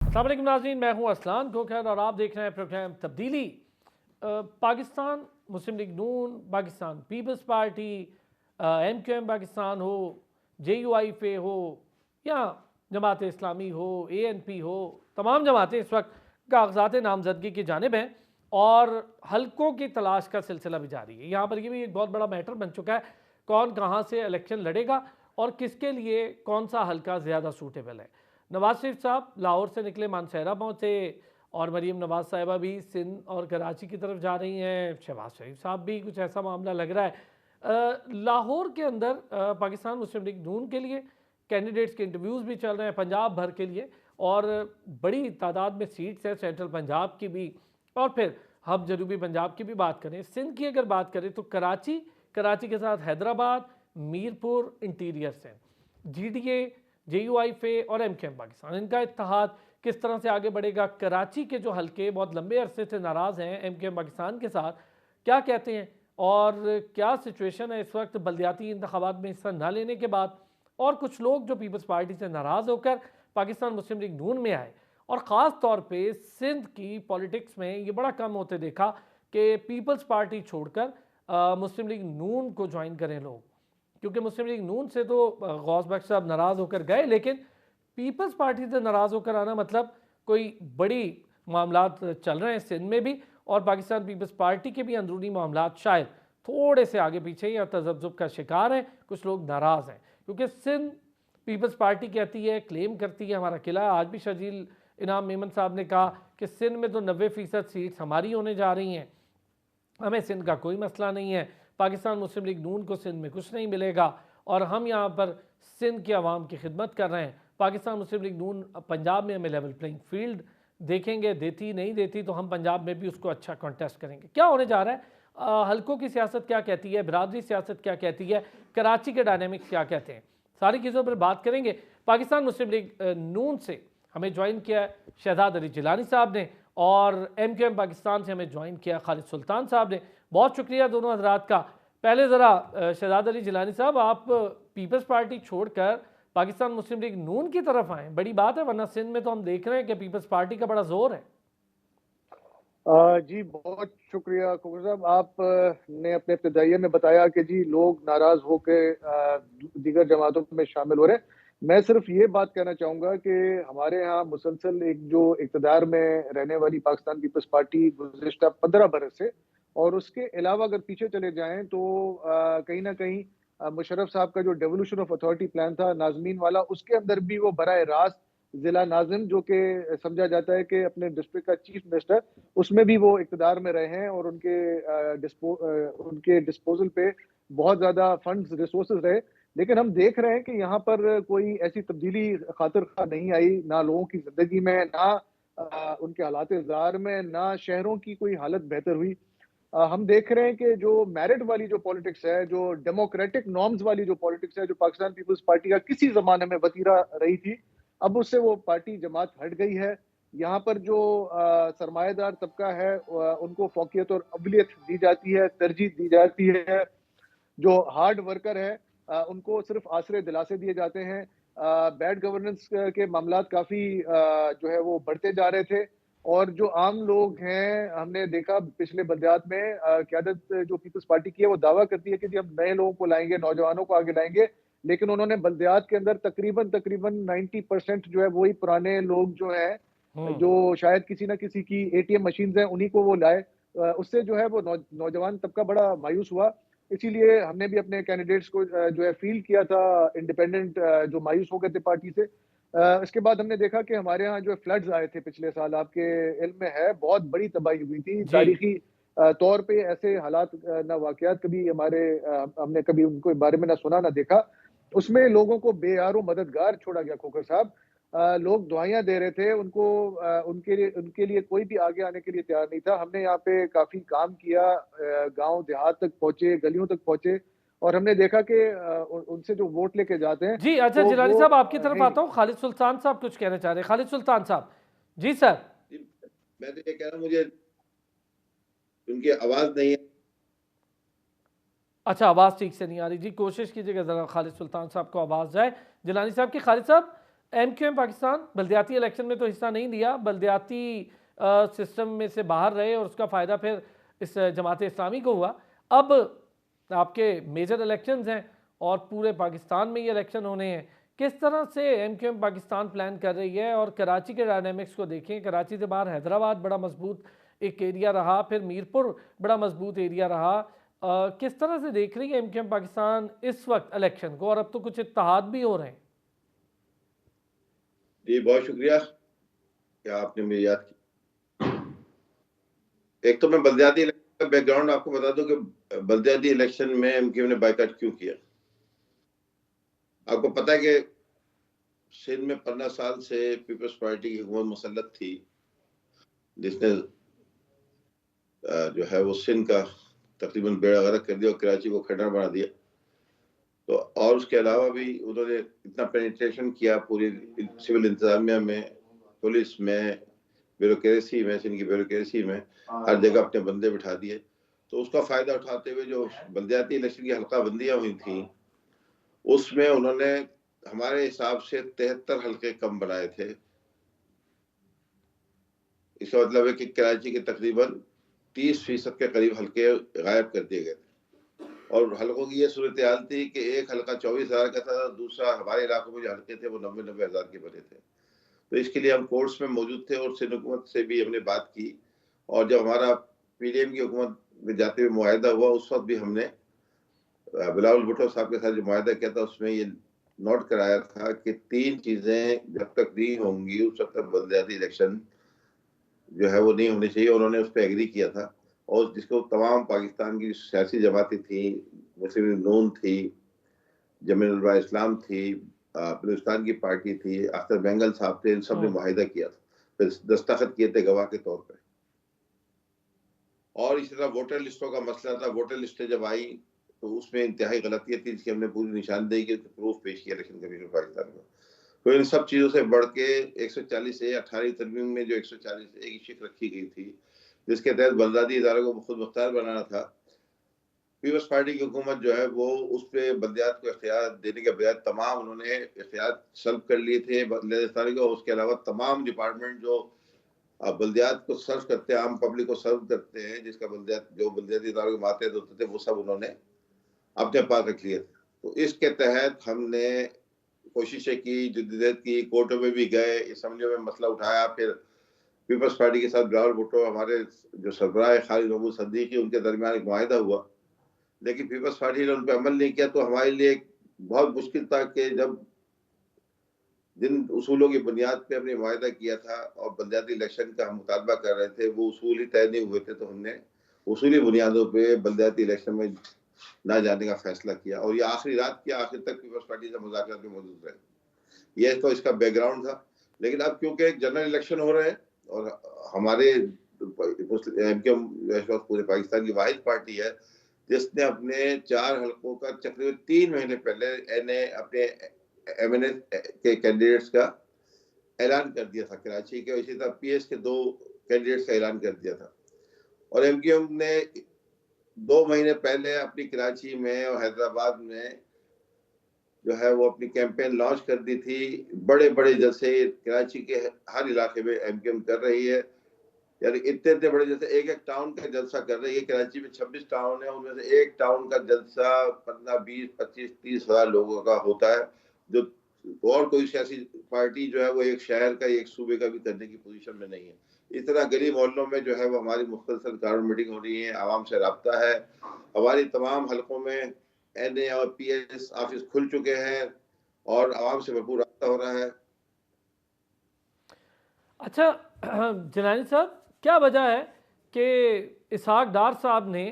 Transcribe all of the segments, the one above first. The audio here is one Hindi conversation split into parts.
अस्सलाम वालेकुम नाज़रीन, मैं हूं असलान खोखर और आप देख रहे हैं प्रोग्राम तब्दीली। Pakistan Muslim League Noon, Pakistan Peoples Party, MQM Pakistan हो, JUIF हो या जमात इस्लामी हो, ANP हो, तमाम जमातें इस वक्त कागजात नामजदगी की जानिब हैं और हलकों की तलाश का सिलसिला भी जारी है। यहाँ पर ये भी एक बहुत बड़ा मैटर बन चुका है, कौन कहाँ से इलेक्शन लड़ेगा और किसके लिए कौन सा हलका ज़्यादा सूटेबल है। नवाज शरीफ साहब लाहौर से निकले, मानसहरा पहुँचे और मरीम नवाज साहिबा भी सिंध और कराची की तरफ जा रही हैं। शहबाज शरीफ साहब भी कुछ ऐसा मामला लग रहा है। लाहौर के अंदर पाकिस्तान मुस्लिम लीग नून के लिए कैंडिडेट्स के इंटरव्यूज़ भी चल रहे हैं पंजाब भर के लिए और बड़ी तादाद में सीट्स हैं सेंट्रल पंजाब की भी, और फिर हम जनूबी पंजाब की भी बात करें, सिंध की अगर बात करें तो कराची के साथ हैदराबाद, मीरपुर इंटीरियर से GDA, JUIF और MQM पाकिस्तान, इनका इत्तेहाद किस तरह से आगे बढ़ेगा। कराची के जो हल्के बहुत लंबे अरसे से नाराज़ हैं MQM पाकिस्तान के साथ, क्या कहते हैं और क्या सिचुएशन है इस वक्त बल्दियाती इंतखाबात में हिस्सा न लेने के बाद। और कुछ लोग जो पीपल्स पार्टी से नाराज़ होकर पाकिस्तान मुस्लिम लीग नून में आए और ख़ास तौर पे सिंध की पॉलिटिक्स में ये बड़ा कम होते देखा कि पीपल्स पार्टी छोड़कर मुस्लिम लीग नून को ज्वाइन करें लोग, क्योंकि मुस्लिम लीग नून से तो गौस बख्श साहब नाराज़ होकर गए, लेकिन पीपल्स पार्टी से नाराज़ होकर आना मतलब कोई बड़ी मामलात चल रहे हैं सिंध में भी, और पाकिस्तान पीपल्स पार्टी के भी अंदरूनी मामलात शायद थोड़े से आगे पीछे या तजब्जुब का शिकार हैं। कुछ लोग नाराज़ हैं क्योंकि सिंध पीपल्स पार्टी कहती है, क्लेम करती है हमारा किला है। आज भी शर्जील इनाम मेमन साहब ने कहा कि सिंध में तो 90% सीट्स हमारी होने जा रही हैं, हमें सिंध का कोई मसला नहीं है, पाकिस्तान मुस्लिम लीग नून को सिंध में कुछ नहीं मिलेगा और हम यहाँ पर सिंध के अवाम की खिदमत कर रहे हैं। पाकिस्तान मुस्लिम लीग नून पंजाब में हमें लेवल प्लेइंग फील्ड देखेंगे, देती नहीं देती तो हम पंजाब में भी उसको अच्छा कॉन्टेस्ट करेंगे। क्या होने जा रहा है, हल्कों की सियासत क्या कहती है, बिरादरी सियासत क्या कहती है, कराची के डायनेमिक्स क्या कहते हैं, सारी चीज़ों पर बात करेंगे। पाकिस्तान मुस्लिम लीग नून से हमें ज्वाइन किया शहजाद अली जिलानी साहब ने और MQM पाकिस्तान से हमें ज्वाइन किया खालिद सुल्तान साहब ने। बहुत शुक्रिया दोनों हजरात का। पहले ज़रा शहजाद अली जिलानी साहब, आप पीपल्स पार्टी छोड़कर पाकिस्तान मुस्लिम लीग नून की तरफ आए, बड़ी बात है, वरना सिंध में तो हम देख रहे हैं कि पीपल्स पार्टी का बड़ा जोर है। जी बहुत शुक्रिया खोखर साहब। आप ने अपने इब्तिदाइये में बताया कि जी लोग नाराज होकर दीगर जमातों में शामिल हो रहे हैं। मैं सिर्फ ये बात कहना चाहूँगा कि हमारे यहाँ मुसलसल एक जो इक़्तिदार में रहने वाली पाकिस्तान पीपल्स पार्टी गुज़िश्ता 15 बरस से, और उसके अलावा अगर पीछे चले जाएँ तो कहीं न कहीं मुशर्रफ साहब का जो डेवोल्यूशन ऑफ अथॉरिटी प्लान था नाज़मीन वाला, उसके अंदर भी वो बराह रास्त ज़िला नाज़िम, जो कि समझा जाता है कि अपने डिस्ट्रिक्ट का चीफ मिनिस्टर, उसमें भी वो इक़्तिदार में रहे हैं और उनके डिस्पोज़ल पे बहुत ज़्यादा फंड्स, रिसोर्सेज़ रहे। लेकिन हम देख रहे हैं कि यहाँ पर कोई ऐसी तब्दीली खातिर ख़्वाह नहीं आई, ना लोगों की ज़िंदगी में, ना उनके हालात-ए-ज़ार में, ना शहरों की कोई हालत बेहतर हुई। हम देख रहे हैं कि जो मेरिट वाली जो पॉलिटिक्स है, जो डेमोक्रेटिक नॉर्म्स वाली जो पॉलिटिक्स है, जो पाकिस्तान पीपल्स पार्टी का किसी ज़माने में वतीरा रही थी, अब उससे वो पार्टी जमात हट गई है। यहाँ पर जो सरमाएदार तबका है उनको फ़ौक़ियत और अवलियत दी जाती है, तरजीह दी जाती है। जो हार्ड वर्कर है उनको सिर्फ आसरे दिलासे दिए जाते हैं। बैड गवर्नेंस के मामलात काफ़ी जो है वो बढ़ते जा रहे थे, और जो आम लोग हैं, हमने देखा पिछले बलदियात में क़यादत जो पीपल्स पार्टी की है वो दावा करती है कि जी हम नए लोगों को लाएँगे, नौजवानों को आगे लाएँगे, लेकिन उन्होंने बलदियात के अंदर तकरीबन 90% जो है वही पुराने लोग जो हैं, जो शायद किसी न किसी की ATM मशीन्स हैं, उन्हीं को वो लाए। उससे जो है वो नौजवान तबका बड़ा मायूस हुआ। इसीलिए हमने भी अपने कैंडिडेट्स को जो है फ़ील्ड किया था इंडिपेंडेंट, जो मायूस हो गए थे पार्टी से। इसके बाद हमने देखा कि हमारे यहाँ जो फ्लड्स आए थे पिछले साल, आपके इल्म में है, बहुत बड़ी तबाही हुई थी। जी तारीखी तौर पे ऐसे हालात ना वाक़यात कभी हमने कभी उनके बारे में ना सुना ना देखा। उसमें लोगों को बेयारो मददगार छोड़ा गया खोखर साहब। लोग दुआएँ दे रहे थे, उनके लिए कोई भी आगे आने के लिए तैयार नहीं था। हमने यहाँ पे काफ़ी काम किया, गाँव देहात तक पहुँचे, गलियों तक पहुँचे, और हमने देखा कि उनसे जो वोट लेके जाते हैं, जी, अच्छा तो जिलानी वो साहब आपकी तरफ है ही नहीं। आता हूँ। खालिद सुल्तान साहब कुछ कहना चाह रहे हैं। खालिद सुल्तान साहब। जी सर। जी, मैं तो ये कह रहा हूँ, मुझे उनकी आवाज़ नहीं है। अच्छा, आवाज़ ठीक से नहीं आ रही जी, कोशिश कीजिएगा ज़रा खालिद सुल्तान साहब को आवाज़ जाए। जिलानी साहब की, खालिद साहब MQM पाकिस्तान बल्दियाती इलेक्शन में तो हिस्सा नहीं लिया, बल्दियाती सिस्टम में से बाहर रहे और उसका फ़ायदा फिर इस जमात इस्लामी को हुआ। अब आपके मेजर इलेक्शंस हैं और पूरे पाकिस्तान में ये इलेक्शन होने हैं। किस तरह से MQM पाकिस्तान प्लान कर रही है? और कराची के डायनामिक्स को देखें, कराची से बाहर हैदराबाद बड़ा मजबूत एक एरिया रहा, फिर मीरपुर बड़ा मजबूत एरिया रहा। किस तरह से देख रही है MQM पाकिस्तान इस वक्त इलेक्शन को? और अब तो कुछ इत्तेहाद भी हो रहे हैं। जी बहुत शुक्रिया कि आपने मुझे याद किया। एक तो मैं बल्दियाती इलेक्शन का बैकग्राउंड आपको बता दूं कि बल्दियाती इलेक्शन में MQM ने बाइकआउट क्यों किया। आपको पता है कि सिंध में 15 साल से पीपल्स पार्टी की हुकूमत मुसल्लत थी, जिसने जो है वो सिंध का तकरीबन बेड़ा गर्क कर दिया और कराची को खंडर बना दिया। तो और उसके अलावा भी उन्होंने इतना पेनिट्रेशन किया पूरी सिविल इंतजामिया में, पुलिस में, ब्यूरोक्रेसी में, सिंध की ब्यूरोक्रेसी में, हर जगह अपने बंदे बिठा दिए। तो उसका फायदा उठाते हुए जो बल्दियाती इलेक्शन की हल्का बंदियां हुई थी, उसमें उन्होंने हमारे हिसाब से 73 हल्के कम बनाए थे। इसका मतलब है कि कराची के तकरीबन 30% के करीब हल्के गायब कर दिए गए थे। और हल्कों की ये सूरत हाल थी कि एक हल्का 24,000 का था, दूसरा हमारे इलाकों में जो हल्के थे वो 90-90 हजार के बने थे। तो इसके लिए हम कोर्ट्स में मौजूद थे और सिंध हुकूमत से भी हमने बात की। और जब हमारा PDM की हुकूमत में जाते हुए मुआहदा हुआ, उस वक्त भी हमने बिलावल भुट्टो साहब के साथ जो मुआहदा किया था, उसमें ये नोट कराया था कि 3 चीजें जब तक नहीं होंगी उस वक्त तक बल्दियाती इलेक्शन जो है वो नहीं होनी चाहिए। उन्होंने उस पर एग्री किया था और जिसको तमाम पाकिस्तान की सियासी जमातें थी, मुस्लिम लीग नून थी, जमीयत उलमा इस्लाम थी, बलूचिस्तान की पार्टी थी, अख्तर बेंगल साहब थे, इन सब ने मुआहिदा किया था, फिर दस्तखत किए थे गवाह के तौर पर। और इसी तरह वोटर लिस्टों का मसला था। वोटर लिस्टें जब आई तो उसमें इंतहाई गलतियां थी, जिसकी हमने पूरी निशानदेही की, प्रूफ पेश किया इलेक्शन कमीशन पाकिस्तान को। तो इन सब चीजों से बढ़ के 140A 18वीं तरमीम में जो 140A की शिक रखी गई थी, जिसके तहत बलदादी इदारों को खुद मुख्तार बनाना था, पीपल्स पार्टी की हुकूमत जो है वो उस पर बल्दियात को इख्तियार देने के बजाय तमाम उन्होंने इख्तियार सल्ब कर लिए थे बल्दियाती को। उसके अलावा तमाम डिपार्टमेंट जो बल्दियात को सर्व करते हैं, आम पब्लिक को सर्व करते हैं, जिसका बल्दियात जो बल्दियाती इदारों के मातहत होते थे, वो सब उन्होंने अपने पास रख लिए थे। तो इसके तहत हमने कोशिशें की, जिद्दत की, कोर्टों में भी गए, असम्बलियों में मसला उठाया। फिर पीपल्स पार्टी के साथ बिलावल भुट्टो, हमारे जो सरबराह खालिद महमूद सद्दीकी, उनके दरमियान एक मुआहिदा हुआ, लेकिन पीपल्स पार्टी ने उन पर अमल नहीं किया। तो हमारे लिए बहुत मुश्किल था कि जब जिन उसूलों की बुनियाद पे हमने मुआहिदा किया था और बल्दियाती इलेक्शन का हम मुतालबा कर रहे थे, वो उसूल ही तय नहीं हुए थे, तो हमने उसूली बुनियादों पे बल्दियाती इलेक्शन में ना जाने का फैसला किया। और ये आखिरी रात की आखिर तक पीपल्स पार्टी से मुज़ाकरात में मौजूद रहे। ये तो इसका बैकग्राउंड था। लेकिन अब क्योंकि एक जनरल इलेक्शन हो रहे हैं और हमारे MQM पूरे पाकिस्तान की वाहिद पार्टी है जिसने अपने 4 हल्कों का तकरीबन 3 महीने पहले अपने MNA के कैंडिडेट्स का ऐलान कर दिया था कराची के, इसी तरह PS के 2 कैंडिडेट्स का ऐलान कर दिया था। और MQM ने 2 महीने पहले अपनी कराची में और हैदराबाद में जो है वो अपनी कैंपेन लॉन्च कर दी थी। बड़े बड़े जलसे कराची के हर इलाके में MQM कर रही है, यानी इतने बड़े जैसे एक टाउन का जलसा कर रही है। कराची में 26 टाउन है, उनमें से एक टाउन का जलसा 15, 20, 25, 30 हजार लोगों का होता है, जो और कोई सियासी पार्टी जो है वो एक शहर का एक सूबे का भी करने की पोजीशन में नहीं है। इस तरह गली मोहल्लों में जो है वो हमारी मुख्तसर कार मीटिंग हो रही है, आवाम से रब्ता है। हमारी तमाम हलकों में NA और PS ऑफिस खुल चुके हैं और आवाम से भरपूर रब्ता हो रहा है। अच्छा जिलानी साहब, क्या वजह है कि इसहाक डार साहब ने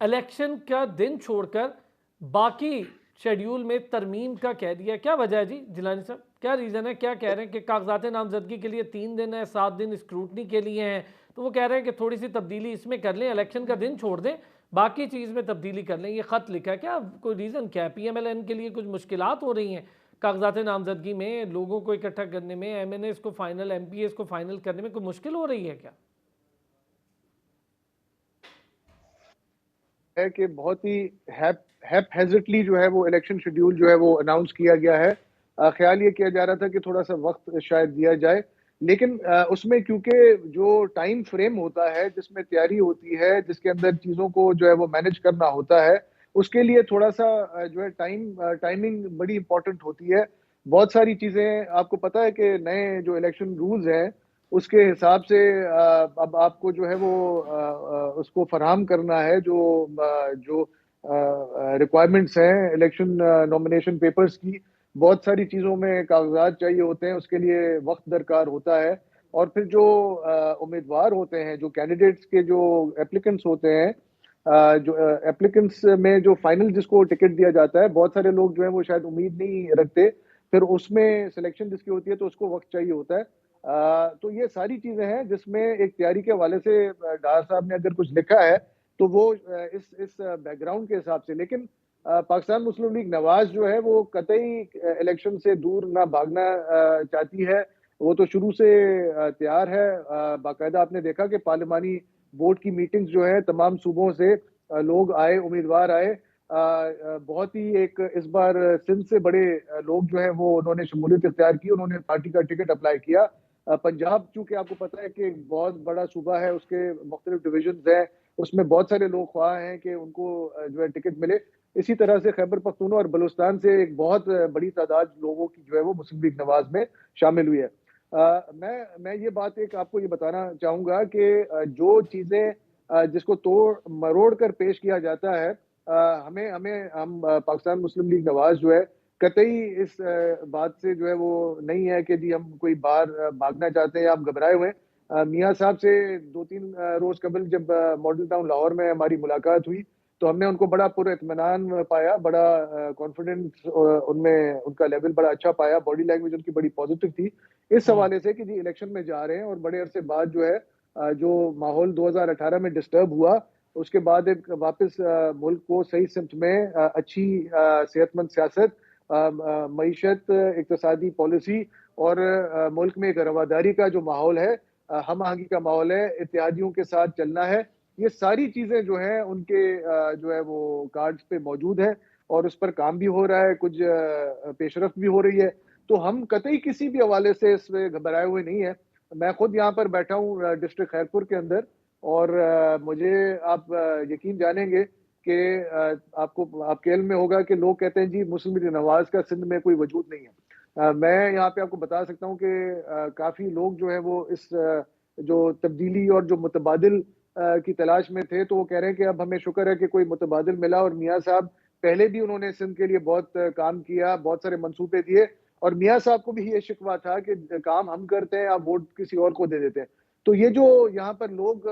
इलेक्शन का दिन छोड़कर बाकी शेड्यूल में तरमीम का कह दिया? क्या वजह है जी जिलानी साहब, क्या रीज़न है? क्या कह रहे हैं कि कागजात नामजदगी के लिए 3 दिन है, 7 दिन स्क्रूटनी के लिए हैं, तो वो कह रहे हैं कि थोड़ी सी तब्दीली इसमें कर लें, इलेक्शन का दिन छोड़ दें, बाकी चीज़ में तब्दीली कर लें। ये ख़त लिखा है, क्या कोई रीज़न क्या है? PMLN के लिए कुछ मुश्किलात हो रही हैं कागजात नामजदगी में, लोगों को इकट्ठा करने में, MNAs को फाइनल, MPAs को फाइनल करने में कोई मुश्किल हो रही है क्या? है कि बहुत ही हैपहेजेडली जो है वो इलेक्शन शेड्यूल जो है वो अनाउंस किया गया है ख्याल ये किया जा रहा था कि थोड़ा सा वक्त शायद दिया जाए, लेकिन उसमें क्योंकि जो टाइम फ्रेम होता है जिसमें तैयारी होती है, जिसके अंदर चीज़ों को जो है वो मैनेज करना होता है, उसके लिए थोड़ा सा जो है टाइमिंग बड़ी इंपॉर्टेंट होती है। बहुत सारी चीज़ें आपको पता है कि नए जो इलेक्शन रूल्स हैं उसके हिसाब से अब आपको जो है वो उसको फराहम करना है, जो रिक्वायरमेंट्स हैं इलेक्शन नॉमिनेशन पेपर्स की। बहुत सारी चीज़ों में कागजात चाहिए होते हैं, उसके लिए वक्त दरकार होता है। और फिर जो उम्मीदवार होते हैं, जो कैंडिडेट्स के जो एप्लीकेंट्स होते हैं, जो एप्लीकेंट्स में जो फाइनल जिसको टिकट दिया जाता है, बहुत सारे लोग जो है वो शायद उम्मीद नहीं रखते, फिर उसमें सिलेक्शन जिसकी होती है तो उसको वक्त चाहिए होता है। तो ये सारी चीजें हैं जिसमें एक तैयारी के हवाले से डार साहब ने अगर कुछ लिखा है तो वो इस बैकग्राउंड के हिसाब से। लेकिन पाकिस्तान मुस्लिम लीग नवाज जो है वो कतई इलेक्शन से दूर ना भागना चाहती है। वो तो शुरू से तैयार है। बाकायदा आपने देखा कि पार्लिमानी बोर्ड की मीटिंग्स जो है तमाम सूबों से लोग आए, उम्मीदवार आए। बहुत ही एक इस बार सिंध से बड़े लोग जो हैं वो उन्होंने शमूलियत इख्तियार की, उन्होंने पार्टी का टिकट अप्लाई किया। पंजाब चूंकि आपको पता है कि एक बहुत बड़ा सूबा है, उसके मुख्तलिफ डिविजन हैं, उसमें बहुत सारे लोग ख्वाह हैं कि उनको जो है टिकट मिले। इसी तरह से खैबर पख्तूनख्वा और बलूचिस्तान से एक बहुत बड़ी तादाद लोगों की जो है वो मुस्लिम लीग नवाज में शामिल हुई है। मैं ये बात एक आपको ये बताना चाहूंगा कि जो चीजें जिसको तोड़ मरोड़ कर पेश किया जाता है, हमें हमें हम पाकिस्तान मुस्लिम लीग नवाज जो है कतई इस बात से जो है वो नहीं है कि जी हम कोई बाहर भागना चाहते हैं या हम घबराए हुए हैं। मियाँ साहब से 2-3 रोज कबल जब मॉडल टाउन लाहौर में हमारी मुलाकात हुई तो हमने उनको बड़ा पुरइत्मीनान पाया, बड़ा कॉन्फिडेंस उनमें उनका लेवल बड़ा अच्छा पाया, बॉडी लैंग्वेज उनकी बड़ी पॉजिटिव थी इस हम्म। हवाले से कि जी इलेक्शन में जा रहे हैं और बड़े अरसे बाद जो है जो माहौल 2018 में डिस्टर्ब हुआ उसके बाद एक वापस मुल्क को सही सिमत में अच्छी सेहतमंद सियासत, मईशत, इक्तसादी पॉलिसी और मुल्क में एक रवादारी का जो माहौल है, हम आहंगी का माहौल है, इत्तेहादियों के साथ चलना है। ये सारी चीजें जो हैं उनके जो है वो कार्ड्स पे मौजूद है और उस पर काम भी हो रहा है, कुछ पेशरफ्त भी हो रही है। तो हम कतई किसी भी हवाले से इसमें घबराए हुए नहीं है। मैं खुद यहाँ पर बैठा हूँ डिस्ट्रिक्ट खैरपुर के अंदर और मुझे आप यकीन जानेंगे कि आपको आपके इल्म में होगा कि लोग कहते हैं जी मुस्लिम लीग नवाज का सिंध में कोई वजूद नहीं है। मैं यहाँ पे आपको बता सकता हूँ कि काफी लोग जो है वो इस जो तब्दीली और जो मुतबादिल की तलाश में थे, तो वो कह रहे हैं कि अब हमें शुक्र है कि कोई मुतबादिल मिला। और मियाँ साहब पहले भी उन्होंने सिंध के लिए बहुत काम किया, बहुत सारे मंसूबे दिए और मियाँ साहब को भी ये शिकवा था कि काम हम करते हैं, आप वोट किसी और को दे देते हैं। तो ये जो यहाँ पर लोग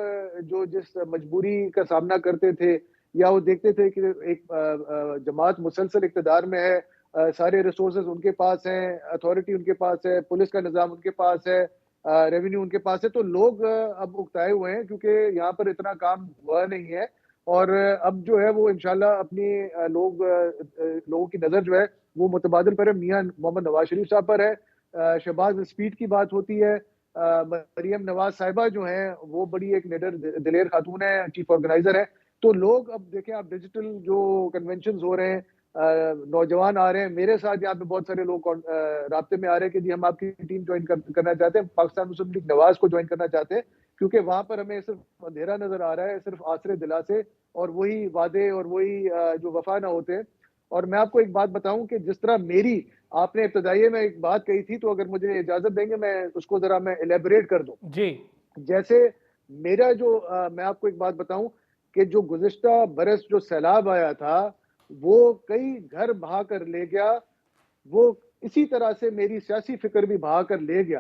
जो जिस मजबूरी का सामना करते थे या वो देखते थे कि एक जमात मुसलसल इक़्तिदार में है, सारे रिसोर्सेज उनके पास हैं, अथॉरिटी उनके पास है, पुलिस का निज़ाम उनके पास है, रेवेन्यू उनके पास है, तो लोग अब उकताए हुए हैं क्योंकि यहाँ पर इतना काम हुआ नहीं है। और अब जो है वो इंशाल्लाह अपनी लोगों की नज़र जो है वो मुतबादिल पर है, मियाँ मोहम्मद नवाज शरीफ साहब पर है। शहबाज स्पीड की बात होती है, मरियम नवाज साहिबा जो हैं वो बड़ी एक निडर दिलेर खातून है, चीफ ऑर्गेनाइजर है। तो लोग अब देखें, आप डिजिटल जो कन्वेंशन हो रहे हैं, नौजवान आ रहे हैं, मेरे साथ यहाँ पे बहुत सारे लोग राब्ते में आ रहे हैं कि जी हम आपकी टीम ज्वाइन करना चाहते हैं, पाकिस्तान मुस्लिम लीग नवाज को ज्वाइन करना चाहते हैं, क्योंकि वहां पर हमें सिर्फ अंधेरा नजर आ रहा है, सिर्फ आसरे दिलासे और वही वादे और वही जो वफा ना होते हैं। और मैं आपको एक बात बताऊं कि जिस तरह मेरी आपने इब्तदाइये में एक बात कही थी, तो अगर मुझे इजाजत देंगे मैं उसको जरा मैं इलेबोरेट कर दूं। जी। जैसे मेरा जो मैं आपको एक बात बताऊं कि जो गुज़िश्ता बरस जो सैलाब आया था वो कई घर बहा कर ले गया, वो इसी तरह से मेरी सियासी फिक्र भी बहा कर ले गया।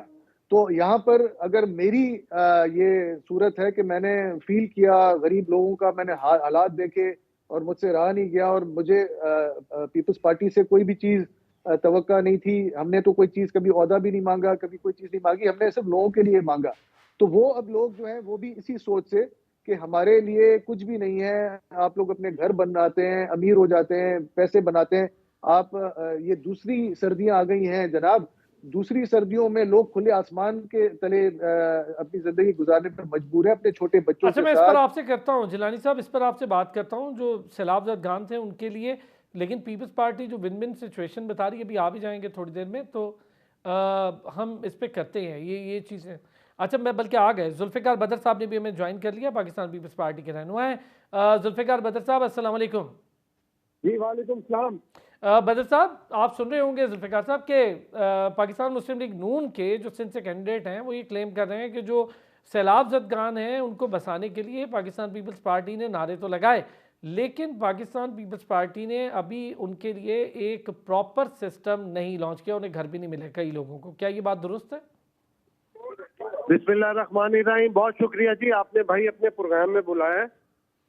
तो यहाँ पर अगर मेरी ये सूरत है कि मैंने फील किया गरीब लोगों का, मैंने हालात देखे और मुझसे रहा नहीं गया और मुझे पीपल्स पार्टी से कोई भी चीज़ तवक्का नहीं थी। हमने तो कोई चीज़ कभी ओहदा भी नहीं मांगा, कभी कोई चीज़ नहीं मांगी, हमने सिर्फ लोगों के लिए मांगा। तो वो अब लोग जो हैं वो भी इसी सोच से कि हमारे लिए कुछ भी नहीं है, आप लोग अपने घर बनाते हैं, अमीर हो जाते हैं, पैसे बनाते हैं, आप ये दूसरी सर्दियां आ गई हैं जनाब, दूसरी सर्दियों में लोग खुले आसमान के तले अपनी जिंदगी गुजारने पर मजबूर है अपने छोटे बच्चों अच्छा, के मैं इस पर साथ। आपसे करता हूँ जिलानी साहब, इस पर आपसे बात करता हूँ। जो सैलाब ज़दगान थे उनके लिए लेकिन पीपल्स पार्टी जो विन विन सिचुएशन बता रही है, अभी आ भी जाएंगे थोड़ी देर में, तो हम इस पे करते हैं ये चीज़ें। अच्छा, मैं बल्कि आ गए, जुल्फ़िकार बदर साहब ने भी हमें ज्वाइन कर लिया, पाकिस्तान पीपल्स पार्टी के रहनुमा हैं। जुल्फ़िकार बदर साहब, अस्सलाम वालेकुम। जी वालेकुम सलाम। बदर साहब, आप सुन रहे होंगे जुल्फ़िकार साहब के पाकिस्तान मुस्लिम लीग नून के जो सिंध से कैंडिडेट हैं वो ये क्लेम कर रहे हैं कि जो सैलाब ज़दगान हैं उनको बसाने के लिए पाकिस्तान पीपल्स पार्टी ने नारे तो लगाए, लेकिन पाकिस्तान पीपल्स पार्टी ने अभी उनके लिए एक प्रॉपर सिस्टम नहीं लॉन्च किया, उन्हें घर भी नहीं मिले कई लोगों को। क्या ये बात दुरुस्त है? बिस्मिल्लाहिर्रहमानिर्रहीम, बहुत शुक्रिया जी, आपने भाई अपने प्रोग्राम में बुलाया है।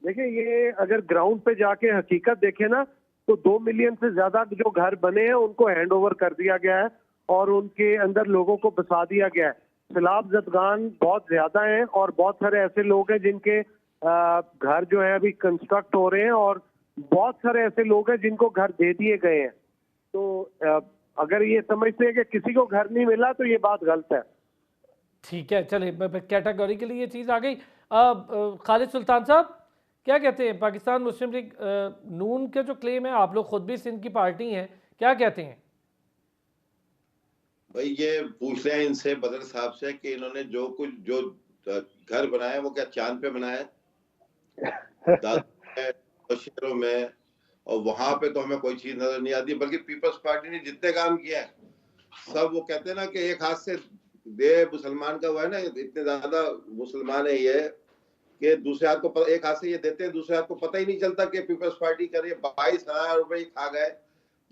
देखिए, ये अगर ग्राउंड पे जाके हकीकत देखे ना, तो 2 मिलियन से ज्यादा जो घर बने हैं उनको हैंड ओवर कर दिया गया है और उनके अंदर लोगों को बसा दिया गया है। सैलाब ज़दगान बहुत ज्यादा हैं और बहुत सारे ऐसे लोग हैं जिनके घर जो है अभी कंस्ट्रक्ट हो रहे हैं और बहुत सारे ऐसे लोग हैं जिनको घर दे दिए गए हैं। तो अगर ये समझते हैं कि किसी को घर नहीं मिला तो ये बात गलत है। ठीक है, चले कैटेगरी के लिए ये चीज़ आ गई। अब खालिद सुल्तान साहब क्या कहते हैं, पाकिस्तान मुस्लिम लीग नून के जो क्लेम है, आप लोग खुद भी सिंध की पार्टी हैं, क्या कहते हैं? भाई ये पूछ रहे हैं इनसे, बदर साहब से, कि इन्होंने जो कुछ जो घर बनाए वो क्या चांद पे बनाए शहरों में, और वहां पे तो हमें कोई चीज नजर नहीं आती। बल्कि पीपल्स पार्टी ने जितने काम किए हैं सब, वो कहते हैं ना कि एक हाथ से दे मुसलमान का हुआ है ना, इतने ज्यादा मुसलमान है ये कि दूसरे हाथ को एक हाथ से ये देते हैं, दूसरे हाथ को पता ही नहीं चलता कि पीपल्स पार्टी कर रही है। 22,000 रुपए खा गए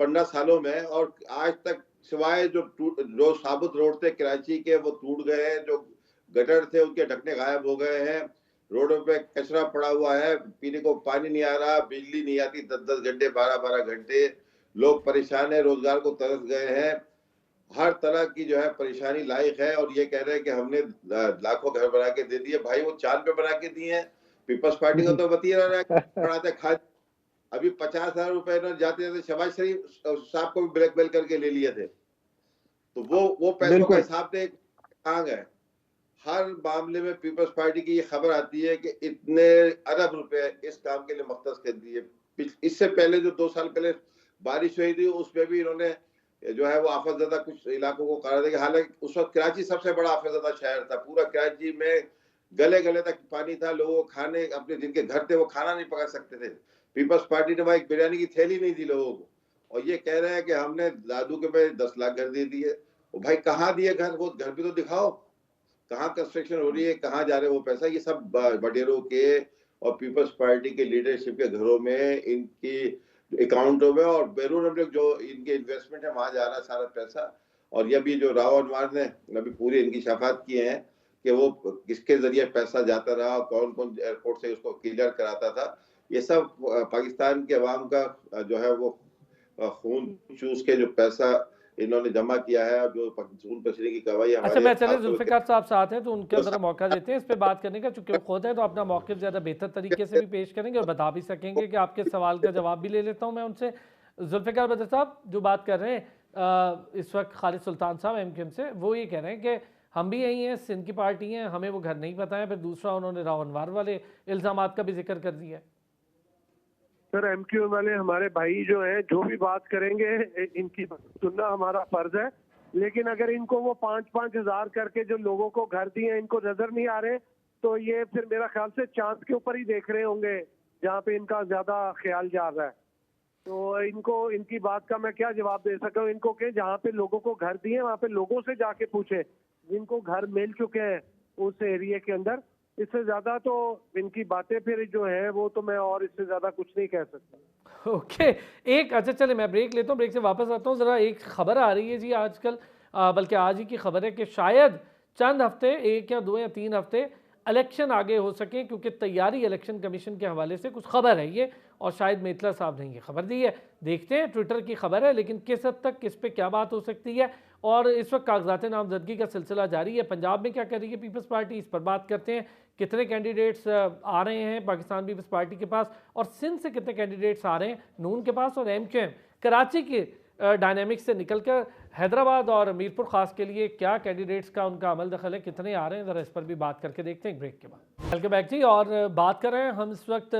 15 सालों में, और आज तक सिवाय जो साबुत रोड थे कराची के वो टूट गए हैं, जो गटर थे उनके ढकने गायब हो गए हैं, रोडों पे कचरा पड़ा हुआ है, पीने को पानी नहीं आ रहा, बिजली नहीं आती 10-10 घंटे 12-12 घंटे, लोग परेशान है, रोजगार को तरस गए हैं, हर तरह की जो है परेशानी लायक है। और ये कह रहे हैं कि हमने लाखों घर बना के दे दिए। भाई वो चांद पे बना के दिए हैं। पीपल्स पार्टी को तो बतिया रहा है बढ़ाते खा। अभी 50,000 रुपए जाते जाते शहबाज शरीफ साहब को भी ब्लैकमेल करके ले लिए थे, तो वो पैसों का हिसाब दे कहाँ गए। हर मामले में पीपल्स पार्टी की ये खबर आती है कि इतने अरब रुपए इस काम के लिए मख्तस कर दिए। इससे पहले जो 2 साल पहले बारिश हुई थी उसमें भी इन्होंने जो है वो आफतज़दा कुछ इलाकों को करार दिया। हालांकि उस वक्त कराची सबसे बड़ा आफतज़दा शहर था, पूरा कराची में गले गले तक पानी था, लोगों को खाने, अपने जिनके घर थे वो खाना नहीं पका सकते थे। पीपल्स पार्टी ने वहां एक बिरयानी की थैली नहीं दी लोगों को, और ये कह रहे हैं कि हमने दादू के पे 10 लाख घर दे दिए। भाई कहाँ दिए घर, वो घर भी तो दिखाओ, कहाँ कंस्ट्रक्शन हो रही है, कहाँ जा रहे हैं वो पैसा। ये सब बटेरों के और पीपल्स पार्टी के लीडरशिप के घरों में, इनकी अकाउंटों में और बैरून मुल्क जो इनके इन्वेस्टमेंट है वहां जा रहा है सारा पैसा। और ये भी जो राव अनवर ने अभी पूरी इनकी शफात किए हैं कि वो किसके जरिए पैसा जाता रहा, कौन कौन एयरपोर्ट से उसको क्लियर कराता था, ये सब पाकिस्तान के अवाम का जो है वो खून चूस के जो पैसा इन्होंने जमा किया है, जो खून पसीने की गवाही। अच्छा, मैं चले जुल्फ़िकार साहब साथ हैं तो उनके जरा मौका देते हैं इस पे बात करने का, चूंकि वो खुद है तो अपना मौक़िफ़ ज़्यादा बेहतर तरीके से भी पेश करेंगे और बता भी सकेंगे कि आपके सवाल का जवाब भी ले लेता हूँ मैं उनसे। जुल्फ़िकार बदर साहब जो बात कर रहे हैं इस वक्त खालिद सुल्तान साहब MQM से, वो ये कह रहे हैं कि हम भी यही हैं, सिंध की पार्टी हैं, हमें वो घर नहीं पता है। फिर दूसरा उन्होंने राव अनवर वाले इल्ज़ामात का भी जिक्र कर दिया है। सर, MQM वाले हमारे भाई जो हैं, जो भी बात करेंगे इनकी सुनना हमारा फर्ज है, लेकिन अगर इनको वो 5-5 हजार करके जो लोगों को घर दिए इनको नजर नहीं आ रहे, तो ये फिर मेरा ख्याल से चांद के ऊपर ही देख रहे होंगे जहाँ पे इनका ज्यादा ख्याल जा रहा है। तो इनको इनकी बात का मैं क्या जवाब दे सका हूँ। इनको के जहाँ पे लोगों को घर दिए वहाँ पे लोगों से जाके पूछे जिनको घर मिल चुके हैं उस एरिया के अंदर। इससे ज्यादा तो इनकी बातें फिर जो है वो तो मैं और इससे ज्यादा कुछ नहीं कह सकता। ओके, एक अच्छा चले मैं ब्रेक लेता हूँ, ब्रेक से वापस आता हूँ। ज़रा एक खबर आ रही है जी आजकल, बल्कि आज ही की खबर है कि शायद चंद हफ्ते, 1 या 2 या 3 हफ्ते इलेक्शन आगे हो सके, क्योंकि तैयारी इलेक्शन कमीशन के हवाले से कुछ खबर है ये, और शायद मेतला साहब ने ये खबर दी है। देखते हैं, ट्विटर की खबर है, लेकिन किस हद तक किस पे क्या बात हो सकती है। और इस वक्त कागजात नामजदगी का सिलसिला जारी है। पंजाब में क्या कर रही है पीपल्स पार्टी, इस पर बात करते हैं। कितने कैंडिडेट्स आ रहे हैं पाकिस्तान पीपल्स पार्टी के पास, और सिंध से कितने कैंडिडेट्स आ रहे हैं नून के पास, और MQM कराची के डायनेमिक्स से निकलकर हैदराबाद और मीरपुर खास के लिए क्या कैंडिडेट्स का उनका अमल दखल है, कितने आ रहे हैं, ज़रा इस पर भी बात करके देखते हैं ब्रेक के बाद। वेलकम बैक जी, और बात कर रहे हैं हम इस वक्त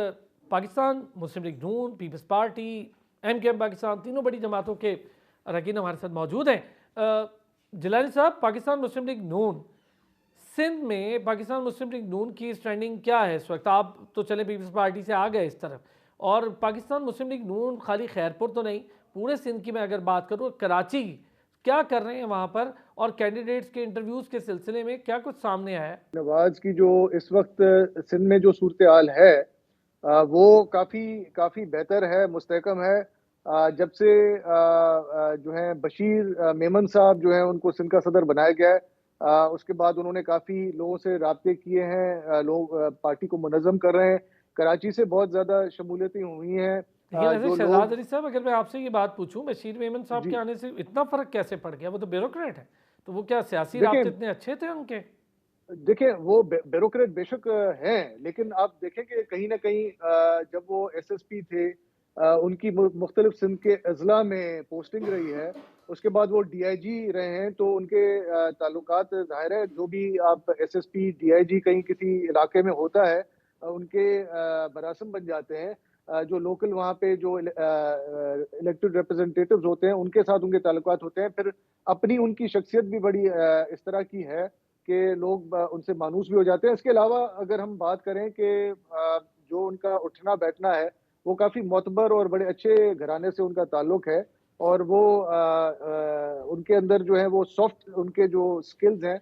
पाकिस्तान मुस्लिम लीग नून, पीपल्स पार्टी, MQM पाकिस्तान, तीनों बड़ी जमातों के अरकान हमारे साथ मौजूद हैं। जिलानी साहब, पाकिस्तान मुस्लिम लीग नून सिंध में, पाकिस्तान मुस्लिम लीग नून की स्टैंडिंग क्या है इस वक्त? आप तो चले पीपल्स पार्टी से आ गए इस तरफ, और पाकिस्तान मुस्लिम लीग नून खाली खैरपुर तो नहीं, पूरे सिंध की मैं अगर बात करूँ, कराची की, क्या कर रहे हैं वहाँ पर, और कैंडिडेट्स के इंटरव्यूज़ के सिलसिले में क्या कुछ सामने आया है? नवाज की जो इस वक्त सिंध में जो सूरत हाल है वो काफ़ी बेहतर है, मुस्तहकम है। जब से जो है बशीर मेमन साहब जो है उनको सिंध का सदर बनाया गया है, उसके बाद उन्होंने काफ़ी लोगों से राब्ते किए हैं, लोग पार्टी को मुनज़्ज़म कर रहे हैं। कराची से बहुत ज़्यादा शमूलियतें हुई हैं। लेकिन ऐसे जो शहजाद लोग अली साहब, अगर मैं आपसे ये बात पूछूं, बशीर मेमन साहब के जी आने से इतना फ़र्क कैसे पड़ गया? वो तो ब्यूरोक्रेट है, तो वो क्या सियासी राब्ते देखिए इतने अच्छे थे उनके? देखिए वो ब्यूरोक्रेट बेशक हैं, लेकिन आप देखें कि कहीं ना कहीं जब वो एसएसपी थे, उनकी मुख्तलिफ सिंध के अजला में पोस्टिंग रही है, उसके बाद वो डीआईजी रहे हैं, तो उनके ताल्लुकात ज़ाहिर है, जो भी आप एसएसपी डीआईजी कहीं किसी इलाके में होता है, उनके बरासम बन जाते हैं। जो लोकल वहाँ पे जो इलेक्टेड रिप्रेजेंटेटिव्स होते हैं, उनके साथ उनके ताल्लुकात होते हैं। फिर अपनी उनकी शख्सियत भी बड़ी इस तरह की है कि लोग उनसे मानूस भी हो जाते हैं। इसके अलावा अगर हम बात करें कि जो उनका उठना बैठना है, वो काफ़ी मोतबर और बड़े अच्छे घराने से उनका ताल्लुक है, और वो उनके अंदर जो है वो सॉफ्ट उनके जो स्किल्स हैं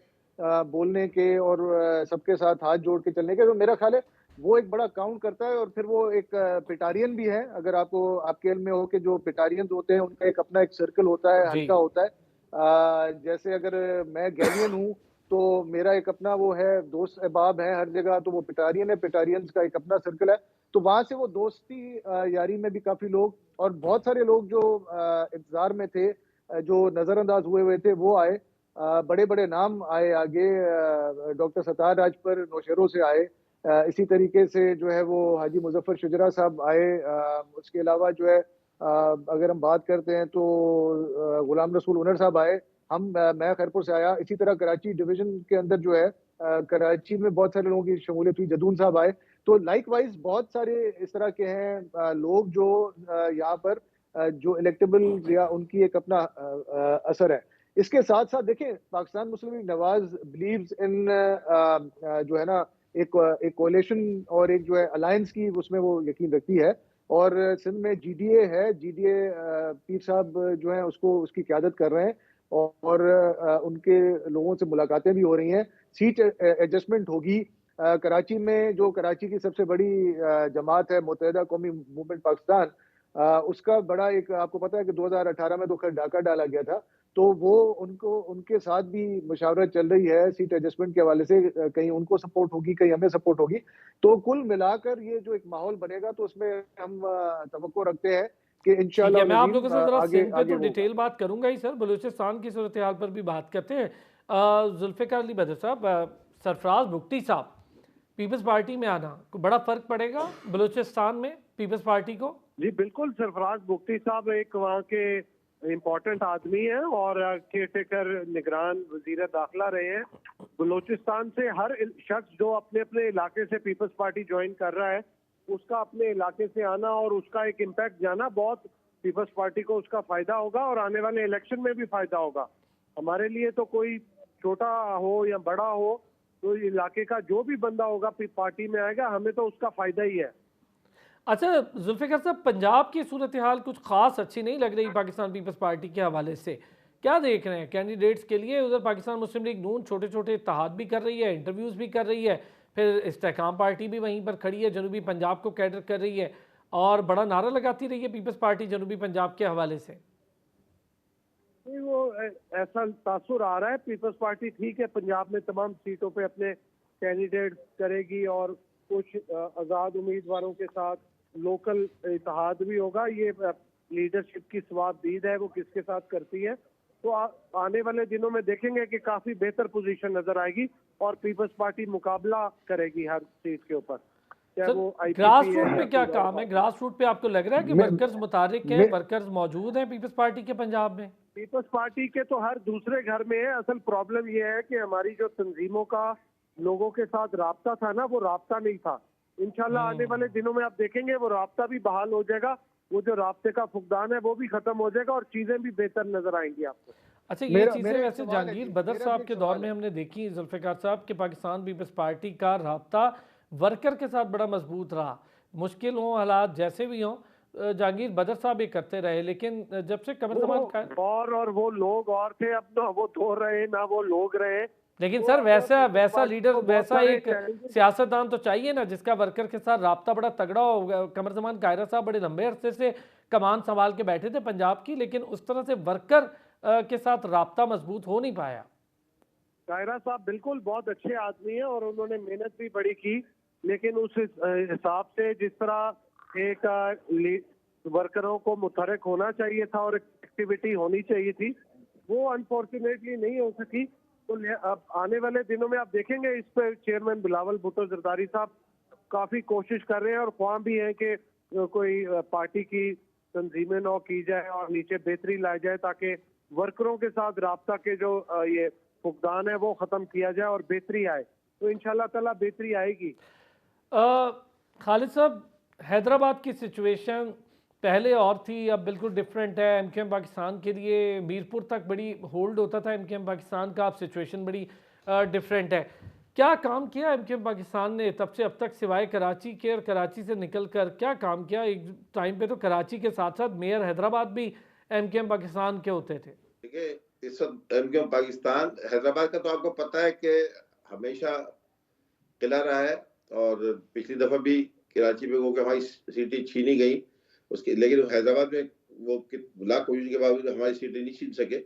बोलने के और सबके साथ हाथ जोड़ के चलने के, तो मेरा ख्याल है वो एक बड़ा काउंट करता है। और फिर वो एक पिटारियन भी है, अगर आपको आपके इल्म में हो कि जो पिटारियंस होते हैं उनका एक अपना एक सर्कल होता है, जी। हल्का होता है। जैसे अगर मैं गैलियन हूँ, तो मेरा एक अपना वो है, दोस्त अहबाब है हर जगह, तो वो पिटारियन है, पिटारियंस का एक अपना सर्कल है। तो वहां से वो दोस्ती यारी में भी काफी लोग, और बहुत सारे लोग जो इंतजार में थे, जो नजरअंदाज हुए थे, वो आए। बड़े बड़े नाम आए आगे, डॉक्टर सत्तार राजपर नौशेरों से आए। इसी तरीके से जो है वो हाजी मुजफ्फर शुजरा साहब आए। उसके अलावा जो है अगर हम बात करते हैं तो गुलाम रसूल उनर साहब आए। मैं खैरपुर से आया। इसी तरह कराची डिवीजन के अंदर जो है कराची में बहुत सारे लोगों की शमूलियत हुई, जदून साहब आए। तो लाइक वाइज बहुत सारे इस तरह के हैं लोग जो यहाँ पर जो इलेक्टेबल या उनकी एक अपना असर है। इसके साथ साथ देखें, Pakistan Muslim league Nawaz believes in जो है ना एक एक कोalition और एक जो है अलायंस की, उसमें वो यकीन रखती है। और सिंध में जीडीए है, जीडीए पीर साहब जो है उसको उसकी क़यादत कर रहे हैं, और उनके लोगों से मुलाकातें भी हो रही हैं। सीट एडजस्टमेंट होगी। कराची में जो कराची की सबसे बड़ी जमात है, मुत्तहिदा कौमी मूवमेंट पाकिस्तान, उसका बड़ा एक, आपको पता है कि 2018 में तो खैर डाका डाला गया था, तो वो उनको उनके साथ भी मुशावरत चल रही है सीट एडजस्टमेंट के हवाले से। कहीं उनको सपोर्ट होगी, कहीं हमें सपोर्ट होगी। तो कुल मिलाकर ये जो एक माहौल बनेगा, तो उसमें हम तवक्को रखते हैं कि ठीक है, इंशाअल्लाह मैं आप अज़ीम लोगों से ज़रा आगे सिंध पे आगे तो होगा। डिटेल बात करूंगा ही सर, बलूचिस्तान की सूरत हाल पर भी बात करते हैं। जुल्फ़िकार अली बदर साहब, सरफराज भुगटी साहब, पीपल्स पार्टी में आना को बड़ा फ़र्क पड़ेगा बलूचिस्तान में पीपल्स पार्टी को? जी बिल्कुल, सरफराज बुख्ती साहब एक वहाँ के इम्पोर्टेंट आदमी हैं और केयरटेकर निगरान वजीर दाखिला रहे हैं। बलूचिस्तान से हर शख्स जो अपने अपने इलाके से पीपल्स पार्टी ज्वाइन कर रहा है, उसका अपने इलाके से आना और उसका एक इम्पैक्ट जाना बहुत पीपल्स पार्टी को उसका फायदा होगा, और आने वाले इलेक्शन में भी फायदा होगा। हमारे लिए तो कोई छोटा हो या बड़ा हो, तो इलाके का जो भी बंदा होगा पार्टी में आएगा, हमें तो उसका फायदा ही है। अच्छा जुल्फ़िकार साहब, पंजाब की सूरत हाल कुछ ख़ास अच्छी नहीं लग रही पाकिस्तान पीपल्स पार्टी के हवाले से, क्या देख रहे हैं कैंडिडेट्स के लिए? उधर पाकिस्तान मुस्लिम लीग नून छोटे छोटे इत्तेहाद भी कर रही है, इंटरव्यूज़ भी कर रही है, फिर इस्तेहकाम पार्टी भी वहीं पर खड़ी है, जनूबी पंजाब को कैडर कर रही है, और बड़ा नारा लगाती रही है पीपल्स पार्टी जनूबी पंजाब के हवाले से। नहीं, वो ऐसा तासुर आ रहा है। पीपल्स पार्टी ठीक है, पंजाब में तमाम सीटों पे अपने कैंडिडेट करेगी और कुछ आज़ाद उम्मीदवारों के साथ लोकल इत्तेहाद भी होगा। ये लीडरशिप की सवाबदीद है, वो किसके साथ करती है। तो आने वाले दिनों में देखेंगे कि काफी बेहतर पोजीशन नजर आएगी और पीपल्स पार्टी मुकाबला करेगी हर सीट के ऊपर, चाहे वो ग्रास आईपीपी रूट है पे या क्या कोई काम है? और। ग्रास रूट पे आपको लग रहा है कि मैं वर्कर्स मुतारिक हैं, मैं वर्कर्स मौजूद हैं पीपल्स पार्टी के पंजाब में? पीपल्स पार्टी के तो हर दूसरे घर में है। असल प्रॉब्लम ये है कि हमारी जो तंजीमों का लोगों के साथ राब्ता था ना, वो राब्ता नहीं था। इंशाल्लाह आने वाले दिनों में आप देखेंगे वो राब्ता भी बहाल हो जाएगा वो जो राब्ते का फुकदान है वो भी खत्म हो जाएगा और चीजें भी बेहतर नजर आएंगी आपको। अच्छा, ये मेरा चीज़ें मेरा एक वैसे सवाल है जहांगीर जी, बदर मेरा भी साहब एक के दौर सवाल में है। हमने देखी, जुल्फ़िकार साहब, कि पाकिस्तान पीपल्स पार्टी का राब्ता वर्कर के साथ बड़ा मजबूत रहा। मुश्किल हों हालात जैसे भी हों, जहांगीर बदर साहब ये करते रहे, लेकिन जब से कमर जमान का, और वो लोग और थे, अब ना वो दो रहे ना वो लोग रहे। लेकिन तो सर अब वैसा पीपल्स वैसा पार्टी लीडर, को बहुत वैसा सारे एक चैलेंजेस। सियासतदान तो चाहिए ना जिसका वर्कर के साथ राब्ता बड़ा तगड़ा हो। कमर जमान कायरा साहब बड़े लंबे अरसे से कमान संभाल के बैठे थे पंजाब की, लेकिन उस तरह से वर्कर के साथ राब्ता मजबूत हो नहीं पाया। कायरा साहब बिल्कुल बहुत अच्छे आदमी हैं और उन्होंने मेहनत भी बड़ी की, लेकिन उस हिसाब से जिस तरह एक वर्करों को मुतहरक होना चाहिए था और एक्टिविटी होनी चाहिए थी, वो अनफॉर्चुनेटली नहीं हो सकी। तो अब आने वाले दिनों में आप देखेंगे इस पर चेयरमैन बिलावल भुट्टो जरदारी साहब काफी कोशिश कर रहे हैं और ख्वाह भी है कि कोई पार्टी की तंजीमें नौ की जाए और नीचे बेहतरी लाई जाए ताकि वर्करों के साथ राब्ता के जो ये फुकदान है वो खत्म किया जाए और बेहतरी आए। तो इंशाल्लाह ताला बेहतरी आएगी। खालिद साहब, हैदराबाद की सिचुएशन पहले और थी, अब बिल्कुल डिफरेंट है। एमकेएम पाकिस्तान के लिए मीरपुर तक बड़ी होल्ड होता था एमकेएम पाकिस्तान का, अब सिचुएशन बड़ी डिफरेंट है। क्या काम किया एमकेएम पाकिस्तान ने तब से अब तक, सिवाय कराची के, और कराची से निकल कर क्या काम किया? एक टाइम पे तो कराची के साथ साथ मेयर हैदराबाद भी एमकेएम पाकिस्तान के होते थे। देखिए, इस वक्त एमकेएम पाकिस्तान, हैदराबाद का तो आपको पता है कि हमेशा किला रहा है, और पिछली दफा भी कराची में वो हमारी सीटें छीनी गई उसके, लेकिन हैदराबाद में वो लाख कोशिश के बावजूद हमारी सीटें नहीं छीन सके।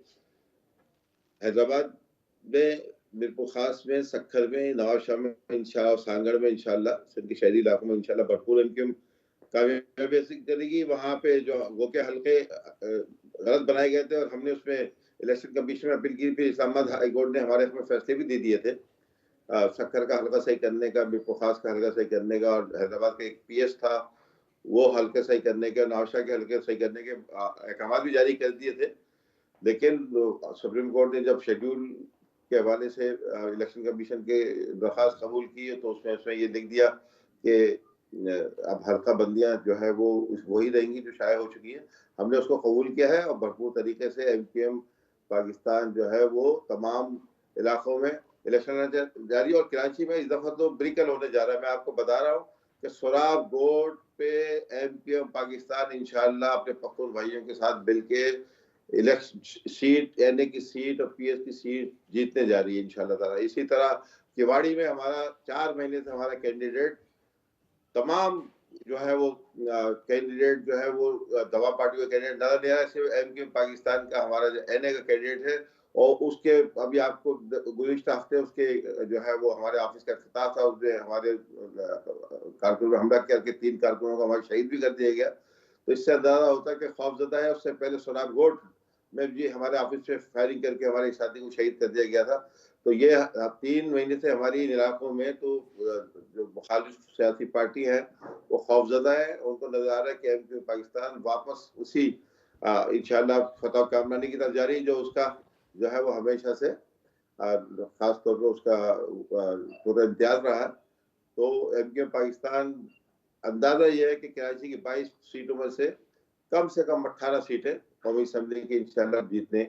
हैदराबाद में, मीरपुर खास में, सक्खर में, नवाबशाह में इंशाल्लाह, सांगड़ में इंशाल्लाह, सिंध के शहरी इलाकों में इंशाल्लाह भरपूर एमकेएम कामयाबी हासिल करेगी। वहाँ पे जो गोके हल्के गलत बनाए गए थे और हमने उसमें इलेक्शन कमीशन में अपील की, फिर इस्लामाबाद हाई कोर्ट ने हमारे में फैसले भी दे दिए थे सक्खर का हल्का सही करने का, मीरपुर खास का हल्का सही करने का, और हैदराबाद का एक पीएस था वो हल्के सही करने के, नवाबशाह के हल्के सही करने के अहकाम भी जारी कर दिए थे। लेकिन सुप्रीम कोर्ट ने जब शेड्यूल के हवाले से इलेक्शन कमीशन के दरखास्त कबूल की, तो उसमें ये लिख दिया कि अब हल्का बंदियां जो है वो वही रहेंगी जो शाया हो चुकी है। हमने उसको कबूल किया है और भरपूर तरीके से एमकेएम पाकिस्तान जो है वो तमाम इलाकों में इलेक्शन जारी, और कराची में इस दफा तो ब्रिकल होने जा रहा है। मैं आपको बता रहा हूँ कि सोराब बोर्ड पे एमकेएम पाकिस्तान इंशाल्लाह अपने पख्तून भाइयों के साथ मिलके इलेक्शन सीट, एनए की सीट और पीएस की सीट जीतने जा रही है इंशाल्लाह ताला। इसी तरह किवाड़ी में हमारा 4 महीने से हमारा कैंडिडेट तमाम जो है वो कैंडिडेट जो है वो दवा पार्टी का कैंडिडेट नजर नहीं आ रहा, सिर्फ एमकेएम पाकिस्तान का हमारा जो एनए का कैंडिडेट है। और उसके अभी आपको गुज़िश्ता हफ्ते उसके जो है वो हमारे ऑफिस का इफ्तिताह था, उसमें हमारे कारकुन में हमला करके 3 कारकुनों को हमारे शहीद भी कर दिया गया। तो इससे अंदाजा होता है कि खौफजदा है। उससे पहले सोनाब गोट में भी हमारे ऑफिस में फायरिंग करके हमारे साथी को शहीद कर दिया गया था। तो ये 3 महीने से हमारी इन इलाकों में तो जो मुखालिफ सियासी पार्टी है वो खौफजदा है। उनको नजर आ रहा है कि एमकेएम पाकिस्तान वापस उसी इंशाल्लाह फतह कामरानी की तरफ जा रही है जो उसका जो है वो हमेशा से खास तौर पर उसका पूरा इम्तियाज रहा है। तो एमकेएम पाकिस्तान, अंदाजा ये है कि कराची की 22 सीटों में से कम 18 सीटें कौमी असम्बली की इंशाल्लाह जीतने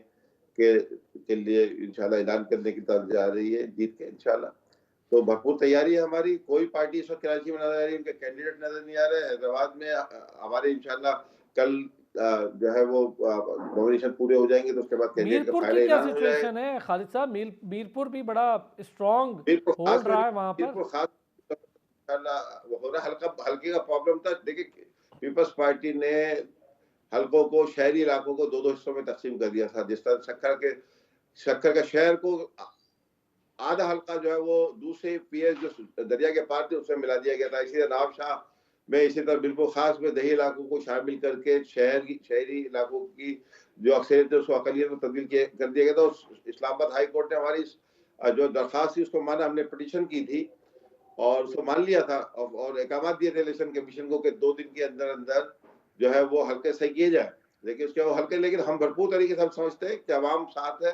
के लिए इंशाल्लाह ऐलान करने की तरफ जा रही है, जीत के इंशाल्लाह। तो भरपूर तैयारी है हमारी। कोई पार्टी इस वक्त कराची में नजर आ रही है, उनके कैंडिडेट नजर नहीं आ रहे। हैदराबाद में हमारे इंशाल्लाह कल जो है वो नॉमिनेशन पूरे हो जाएंगे तो उसके बाद कैंडिडेट का मीरपुर की फाइनल क्या ऐलान हो जाएगा। सिचुएशन है खालिद साहब? मीरपुर भी बड़ा स्ट्रॉन्ग मीरपुर खास होल्ड में, रहा है वहां पर। मीरपुर खास वो हो रहा, हल्के का प्रॉब्लम था। देखिए, पीपल्स पार्टी ने हल्कों को, शहरी इलाकों को 2-2 हिस्सों में तकसीम कर दिया था। जिस तरह शक्कर का शहर को आधा हल्का जो है वो दूसरे पीएस जो दरिया के पार थे उसमें मिला दिया गया था। इसी तरह नवाबशाह में, इसी तरह बिल्कुल खास में दही इलाकों को शामिल करके शहरी इलाकों की जो अक्सरियत है उसको अकलियत में तब्दील कर दिया गया था। इस्लामाबाद हाई कोर्ट ने हमारी जो दरखास्त थी उसको माना, हमने पिटीशन की थी और उसको मान लिया था और अहकाम दिए थे इलेक्शन कमीशन को कि 2 दिन के अंदर अंदर जो है वो हल्के सही किए जाए। लेकिन उसके वो हल्के, लेकिन हम भरपूर तरीके से हम समझते हैं कि अवाम साथ है।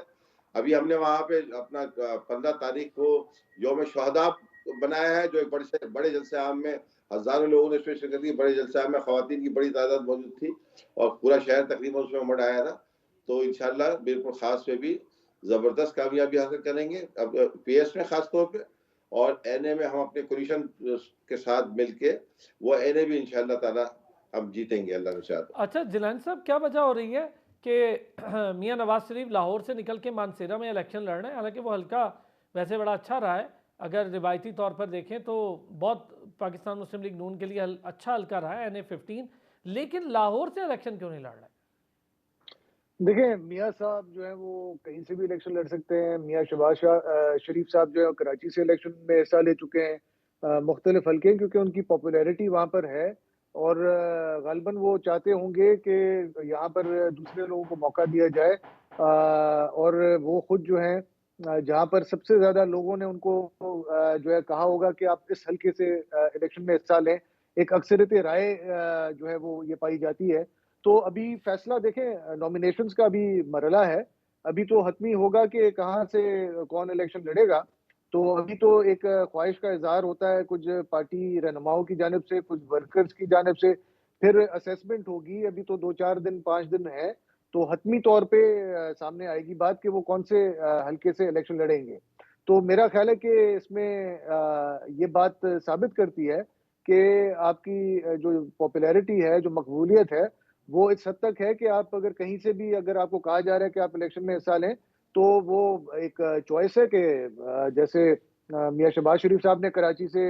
अभी हमने वहां पे अपना 15 तारीख को यौम शहदा बनाया है, जो एक बड़े जलसे आम में हजारों लोगों ने इसमें शिरकत की। बड़े जलसे आम में खवातीन की बड़ी तादाद मौजूद थी और पूरा शहर तकरीबन उसमें उमड़ आया था। तो इंशाल्लाह बिल्कुल खास में भी जबरदस्त कामयाबी हासिल करेंगे, अब पीएस में खास तौर पे, और एनए में हम अपने कोलिशन के साथ मिलके वो एनए भी इंशाल्लाह ताला हम जीतेंगे, अल्लाह ने चाहा तो। अच्छा जिलानी साहब, क्या वजह हो रही है कि मियां नवाज शरीफ लाहौर से निकल के मानसेरा में इलेक्शन लड़ रहे हैं? हालांकि वो हल्का वैसे बड़ा अच्छा रहा है, अगर रिवायती तौर पर देखें तो बहुत पाकिस्तान मुस्लिम लीग नून के लिए अच्छा हल्का रहा है NA-15, लेकिन लाहौर से इलेक्शन क्यों नहीं लड़ रहे? देखिए, मियाँ साहब जो है वो कहीं से भी इलेक्शन लड़ सकते हैं। मियाँ शहबाज शरीफ साहब जो है कराची से इलेक्शन में हिस्सा ले चुके हैं मुख्तलिफ हल्के, क्योंकि उनकी पॉपुलैरिटी वहाँ पर है और ग़ालिबन वो चाहते होंगे कि यहाँ पर दूसरे लोगों को मौका दिया जाए और वो खुद जो है जहाँ पर सबसे ज़्यादा लोगों ने उनको जो है कहा होगा कि आप इस हल्के से इलेक्शन में हिस्सा लें, एक अक्सरियत राय जो है वो ये पाई जाती है। तो अभी फैसला देखें, नॉमिनेशंस का अभी मरहला है, अभी तो हतमी होगा कि कहाँ से कौन इलेक्शन लड़ेगा। तो अभी तो एक ख्वाहिश का इज़हार होता है कुछ पार्टी रहनुमाओं की जानिब से, कुछ वर्कर्स की जानिब से, फिर असेसमेंट होगी। अभी तो 2-4 दिन, 5 दिन है, तो हतमी तौर पे सामने आएगी बात कि वो कौन से हल्के से इलेक्शन लड़ेंगे। तो मेरा ख्याल है कि इसमें ये बात साबित करती है कि आपकी जो पॉपुलैरिटी है, जो मकबूलियत है, वो इस हद तक है कि आप अगर कहीं से भी अगर आपको कहा जा रहा है कि आप इलेक्शन में हिस्सा लें, तो वो एक चॉइस है कि जैसे मियाँ शहबाज शरीफ साहब ने कराची से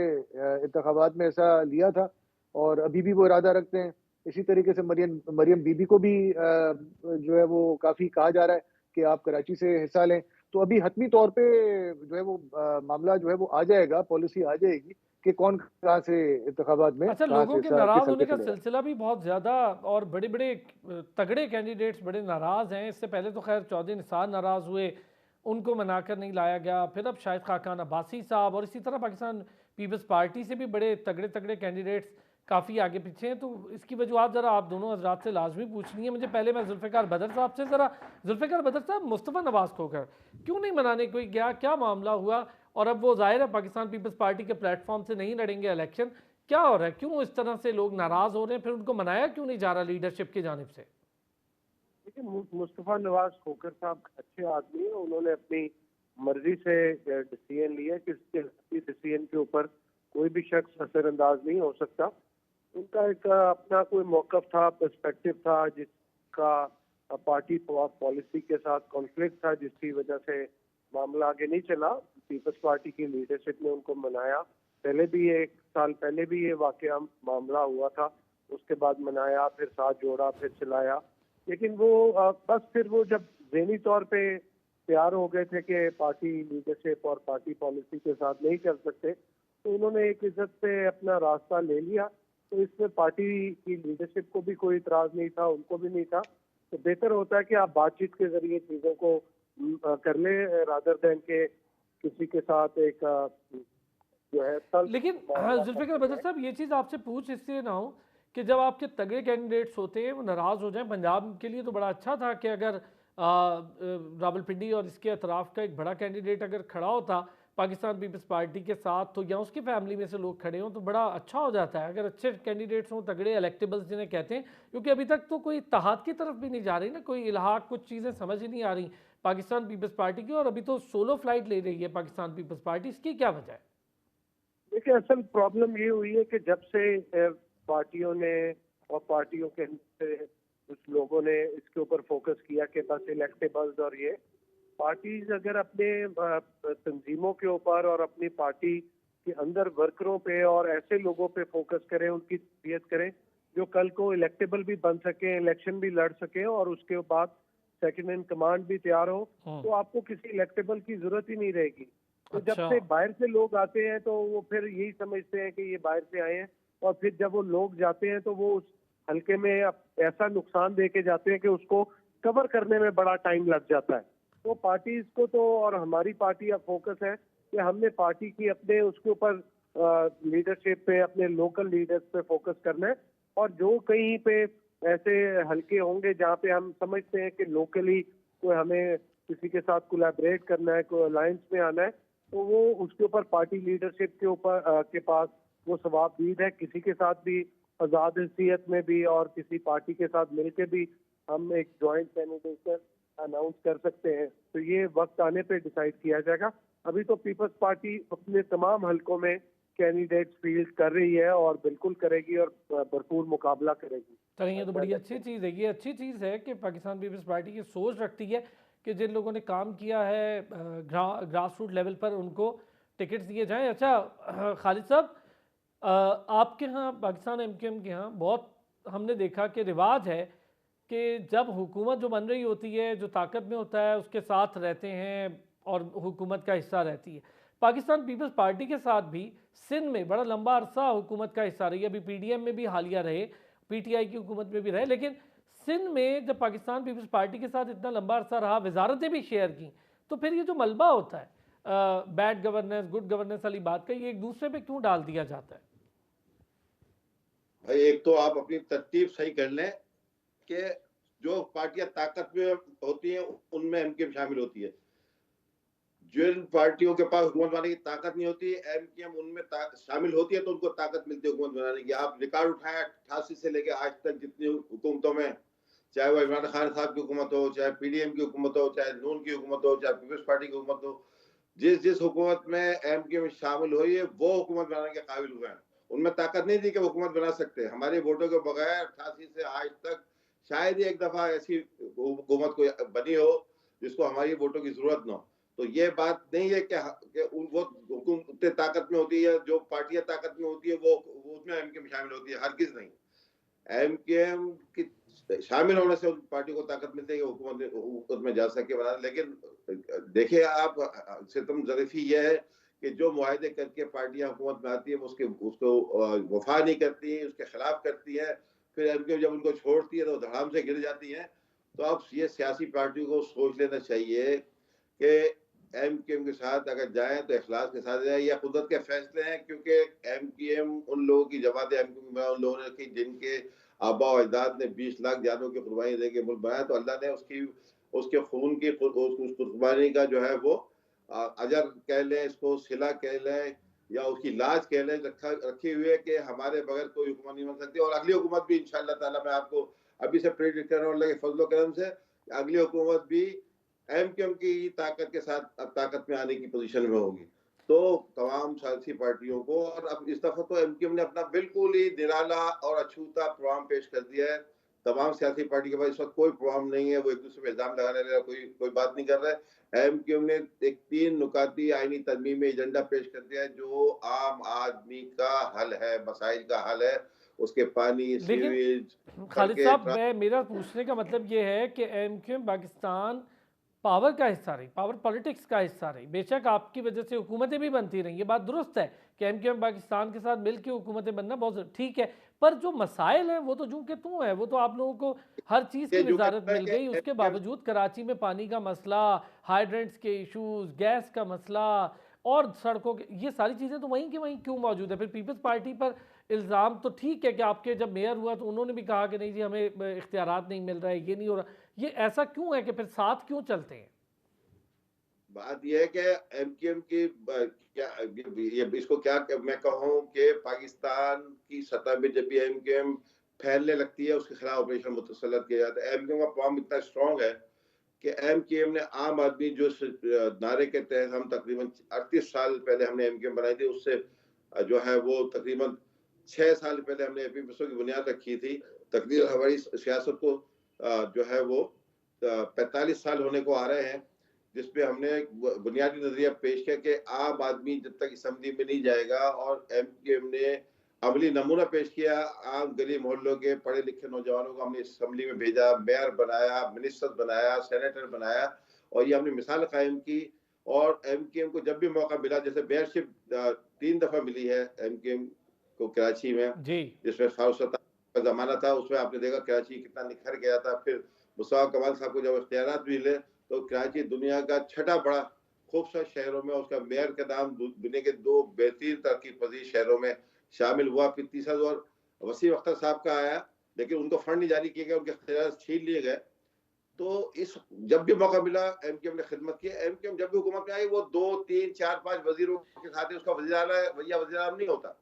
इंतखाबात में हिस्सा लिया था और अभी भी वो इरादा रखते हैं। इसी तरीके से मरियम मरियम बीबी को भी जो है वो काफ़ी कहा जा रहा है कि आप कराची से हिस्सा लें। तो अभी हतमी तौर पे जो है वो मामला जो है वो आ जाएगा, पॉलिसी आ जाएगी कि कौन कहाँ से इंतखाबात में अच्छा, कहाँ से लोगों के हिस्सा किस नाराज हल्के होने से का लेगा। सिलसिला भी बहुत ज़्यादा, और बड़े बड़े तगड़े कैंडिडेट्स बड़े नाराज़ हैं। इससे पहले तो खैर चौधरी निसार नाराज़ हुए, उनको मनाकर नहीं लाया गया। फिर अब शाहिद खाकान अब्बासी साहब, और इसी तरह पाकिस्तान पीपल्स पार्टी से भी बड़े तगड़े तगड़े कैंडिडेट्स काफ़ी आगे पीछे हैं। तो इसकी वजूहत ज़रा आप दोनों हजरात से लाजमी पूछनी है मुझे। पहले मैं जुल्फ़िकार बदर साहब से, ज़रा जुल्फ़िकार बदर साहब, मुस्तफ़ा नवाज़ खोकर क्यों नहीं मनाने कोई गया, क्या मामला हुआ? और अब वो ज़ाहिर है पाकिस्तान पीपल्स पार्टी के प्लेटफॉर्म से नहीं लड़ेंगे इलेक्शन, क्या हो रहा है? क्यों इस तरह से लोग नाराज हो रहे हैं? फिर उनको मनाया क्यों नहीं जा रहा लीडरशिप की जानिब से? देखिए, मुस्तफा नवाज खोकर साहब अच्छे आदमी हैं। उन्होंने अपनी मर्जी से डिसीजन लिया, किसी डिसीजन के ऊपर कोई भी शख्स असरअंदाज नहीं हो सकता। उनका एक अपना कोई मौकफ था, पर्सपेक्टिव था, जिसका पार्टी पॉलिसी के साथ कॉन्फ्लिक्ट था, जिसकी वजह से मामला आगे नहीं चला। पीपल्स पार्टी की लीडरशिप ने उनको मनाया। पहले भी 1 साल पहले भी ये वाकया मामला हुआ था, उसके बाद मनाया, फिर साथ जोड़ा, फिर चलाया। लेकिन वो बस फिर वो जब ज़हनी तौर पे तैयार हो गए थे कि पार्टी लीडरशिप और पार्टी पॉलिसी के साथ नहीं चल सकते, तो उन्होंने एक इज्जत से अपना रास्ता ले लिया। तो इसमें पार्टी की लीडरशिप को भी कोई इतराज नहीं था, उनको भी नहीं था। तो बेहतर होता है कि आप बातचीत के जरिए चीज़ों को कर ले, रादर देन के किसी के साथ एक जो है लेकिन जुल्फ़िकार बदर साहब, ये चीज़ आपसे पूछ इसलिए ना हो कि जब आपके तगड़े कैंडिडेट्स होते हैं वो नाराज़ हो जाएं। पंजाब के लिए तो बड़ा अच्छा था कि अगर रावलपिंडी और इसके अतराफ़ का एक बड़ा कैंडिडेट अगर खड़ा होता पाकिस्तान पीपल्स पार्टी के साथ, तो या उसकी फैमिली में से लोग खड़े हों तो बड़ा अच्छा हो जाता है। अगर अच्छे कैंडिडेट्स हों, तगड़े इलेक्टेबल्स जिन्हें कहते हैं, क्योंकि अभी तक तो कोई इत्तेहाद की तरफ भी नहीं जा रही ना, कोई इल्हाक, कुछ चीज़ें समझ ही नहीं आ रही पाकिस्तान पीपल्स पार्टी की, और अभी तो सोलो फ्लाइट ले रही है पाकिस्तान पीपल्स पार्टी। इसकी क्या वजह है? देखिए, असल प्रॉब्लम ये हुई है कि जब से पार्टियों ने और पार्टियों के अंदर से कुछ लोगों ने इसके ऊपर फोकस किया कि बस इलेक्टेबल्स, और ये पार्टीज अगर अपने तंजीमों के ऊपर और अपनी पार्टी के अंदर वर्करों पे और ऐसे लोगों पे फोकस करें, उनकी तरबियत करें जो कल को इलेक्टेबल भी बन सके, इलेक्शन भी लड़ सके और उसके बाद सेकंड इन कमांड भी तैयार हो, तो आपको किसी इलेक्टेबल की जरूरत ही नहीं रहेगी। तो जब अच्छा। से बाहर से लोग आते हैं तो वो फिर यही समझते हैं कि ये बाहर से आए हैं, और फिर जब वो लोग जाते हैं तो वो उस हल्के में ऐसा नुकसान दे के जाते हैं कि उसको कवर करने में बड़ा टाइम लग जाता है। तो पार्टीज को तो, और हमारी पार्टी अब फोकस है कि हमने पार्टी की अपने उसके ऊपर लीडरशिप पे, अपने लोकल लीडर्स पे फोकस करना है। और जो कहीं पे ऐसे हल्के होंगे जहाँ पे हम समझते हैं कि लोकली कोई हमें किसी के साथ कोलैबोरेट करना है, कोई अलायंस में आना है, तो वो उसके ऊपर पार्टी लीडरशिप के ऊपर के पास वो सवाबदीद है। किसी के साथ भी आज़ाद हैसियत में भी और किसी पार्टी के साथ मिलके भी हम एक जॉइंट कैंडिडेट अनाउंस कर सकते हैं। तो ये वक्त आने पे डिसाइड किया जाएगा। अभी तो पीपल्स पार्टी अपने तमाम हलकों में कैंडिडेट्स फील्ड कर रही है और बिल्कुल करेगी और भरपूर मुकाबला करेगी। चलिए, ये तो बड़ी अच्छी चीज़ है। ये अच्छी चीज़ है कि पाकिस्तान पीपल्स पार्टी की सोच रखती है कि जिन लोगों ने काम किया है ग्रास रूट लेवल पर उनको टिकट्स दिए जाएं। अच्छा खालिद साहब, आपके यहाँ पाकिस्तान एमक्यूएम के यहाँ बहुत हमने देखा कि रिवाज है कि जब हुकूमत जो बन रही होती है, जो ताकत में होता है उसके साथ रहते हैं और हुकूमत का हिस्सा रहती है। पाकिस्तान पीपल्स पार्टी के साथ भी सिंध में बड़ा लंबा अरसा हुकूमत का हिस्सा रही है। अभी पीडीएम में भी हालिया रहे, पीटीआई की हुकूमत में भी रहे, लेकिन सिंध में जब पाकिस्तान पीपल्स पार्टी के साथ इतना लंबा अरसा रहा, वजारतें भी शेयर की, तो फिर ये जो मलबा होता है बैड गवर्नेंस गुड गवर्नेंस वाली बात का, ये एक दूसरे पे क्यों डाल दिया जाता है? भाई, एक तो आप अपनी तरतीब सही कर लें कि जो पार्टियां ताकत में होती हैं उनमें एमकेएम शामिल होती है। जिन पार्टियों के पास हुकूमत बनाने की ताकत नहीं होती, एमकेएम उनमें शामिल होती है तो उनको ताकत मिलती है हुकूमत बनाने की। आप रिकॉर्ड उठाएं 88 से लेकर आज तक जितनी हुकूमतों में, चाहे वो इमरान खान साहब की हुकूमत हो, चाहे पीडीएम की हुकूमत हो, चाहे नून की हुकूमत हो, चाहे पीपल्स पार्टी की हुकूमत हो, जिस जिस हुकूमत में एमकेएम शामिल हुई है वो हुकूमत बनाने के काबिल हुए हैं। उनमें ताकत नहीं थी कि हुकूमत बना सकते। हमारे वोटों के बगैर 88 से आज तक शायद ही एक दफा ऐसी हुकूमत कोई बनी हो जिसको हमारी वोटों की जरूरत न हो। तो ये बात नहीं है कि वो हुकूमत ताकत में होती है, जो पार्टियां ताकत में होती है वो उसमें एमकेएम शामिल होती है, हरगिज नहीं। एमकेएम की शामिल होने से उस पार्टी को ताकत मिलती है कि हुकूमत में जा सके बना। लेकिन देखिए, आप सितम ज़रीफ़ी ये है कि जो मुआहदे करके पार्टियां हुकूमत में आती है उसको वफा नहीं करती, उसके खिलाफ करती है। फिर एमकेएम जब उनको छोड़ती है तो धड़ाम से गिर जाती है। तो अब ये सियासी पार्टियों को सोच लेना चाहिए कि एमकेएम के साथ अगर जाएं तो इखलास के साथ जाएं। या कुदरत के फैसले हैं, क्योंकि एमकेएम उन लोगों की जमात एमकेएम उन लोगों ने की जिनके आबा और अजदाद ने 20 लाख जानों की कुर्बानी देके मुल्क बनाया। तो अल्लाह ने उसके खून की उस कुर्बानी का जो है वो अजर कह लें, इसको सिला कह लें या उसकी लाज कह लें, रखी हुई है कि हमारे बगैर कोई हुकूमत नहीं बन सकती। और अगली हुकूमत भी इंशाअल्लाह ताला मैं आपको अभी से प्रेडिक्ट कर रहा हूँ अल्लाह के फजल करम से, अगली हुकूमत भी एमकेएम की ताकत के साथ अब ताकत में आने की पोजीशन में होगी। तो तमाम सियासी पार्टियों को, और अब इस दफा तो एमकेएम ने अपना बिल्कुल ही निराला और अछूता प्रोग्राम पेश कर दिया है। तमाम सियासी पार्टी के पास इस वक्त कोई प्रोग्राम नहीं है, वो एक दूसरे पे इल्जाम लगाने वाला कोई बात नहीं कर रहा है। एमकेएम ने एक 3 नुकाती आईनी तरमीमी एजेंडा पेश कर दिया है जो आम आदमी का हल है, मसाइल का हल है, उसके पानी, लेकिन सीवेज, खालिद सड़कें, साहब, मेरा पूछने का मतलब ये है कि एमक्यूएम पाकिस्तान पावर का हिस्सा रही, पावर पॉलिटिक्स का हिस्सा रही। बेशक आपकी वजह से हुकूमतें भी बनती रही, ये बात दुरुस्त है कि एमक्यूएम पाकिस्तान के साथ मिलकर हुकूमतें बनना बहुत ठीक है, पर जो मसाइल हैं वो तो जूं के तूं है। वो तो आप लोगों को हर चीज़ की ये जो वजारत कहता है मिल कि गई, उसके एमकेएम बावजूद कराची में पानी का मसला, हाइड्रेंट्स के इशूज़, गैस का मसला और सड़कों के, ये सारी चीज़ें तो वहीं के वहीं क्यों मौजूद है? फिर पीपल्स पार्टी पर इल्ज़ाम तो ठीक है कि आपके जब मेयर हुआ तो उन्होंने भी कहा कि नहीं जी हमें इख्तियारात नहीं मिल रहा है, ये नहीं हो रहा। ये ऐसा क्यों है कि फिर साथ क्यों चलते हैं? बात यह है कि एमकेएम की क्या ये इसको क्या मैं कहूँ कि पाकिस्तान की सतह पे जब भी एमकेएम फैलने लगती है उसके खिलाफ ऑपरेशन मुतसल्लत किया जाता है। एमकेएम का प्रोग्राम इतना स्ट्रॉन्ग है कि एमकेएम ने आम आदमी जो नारे के तहत हम तकरीबन 38 साल पहले हमने एमकेएम बनाई थी, उससे जो है वो तकरीबन 6 साल पहले हमने एपीपीएसओ की बुनियाद रखी थी। तकरीबन हमारी सियासत को जो है वो 45 साल होने को आ रहे हैं, जिसपे हमने एक बुनियादी नजरिया पेश किया कि आम आदमी जब तक असम्बली में नहीं जाएगा, और एमकेएम ने अमली नमूना पेश किया। आम गली मोहल्लों के पढ़े लिखे नौजवानों को हमने असम्बली में भेजा, मेयर बनाया, मिनिस्टर बनाया, सेनेटर बनाया, और ये हमने मिसाल कायम की। और एमकेएम को जब भी मौका मिला, जैसे मेयरशिप 3 दफा मिली है एमकेएम को कराची में, जी, जिसमें फारूक सत्तार का जमाना था, उसमें आपने देखा कराची कितना निखर गया था। फिर मुशर्रफ कमाल साहब को जब इख्तियारात मिले तो कराची दुनिया का छठा बड़ा खूबसूरत शहरों में, उसका मेयर का नाम दुनिया के 2 बेहतरीन तरक्की पजीर शहरों में शामिल हुआ। फिर तीसरा दौर वसीम अख्तर साहब का आया, लेकिन उनको फंड नहीं जारी किए गए, उनके इख्तियार छीन लिए गए। तो इस जब भी मौका मिला एमक्यूएम ने खिदमत की। एमक्यूएम जब भी हुकूमत में आई वो 2, 3, 4, 5 वजीरों के साथ ही उसका वजीर आला या वजीर आज़म नहीं होता।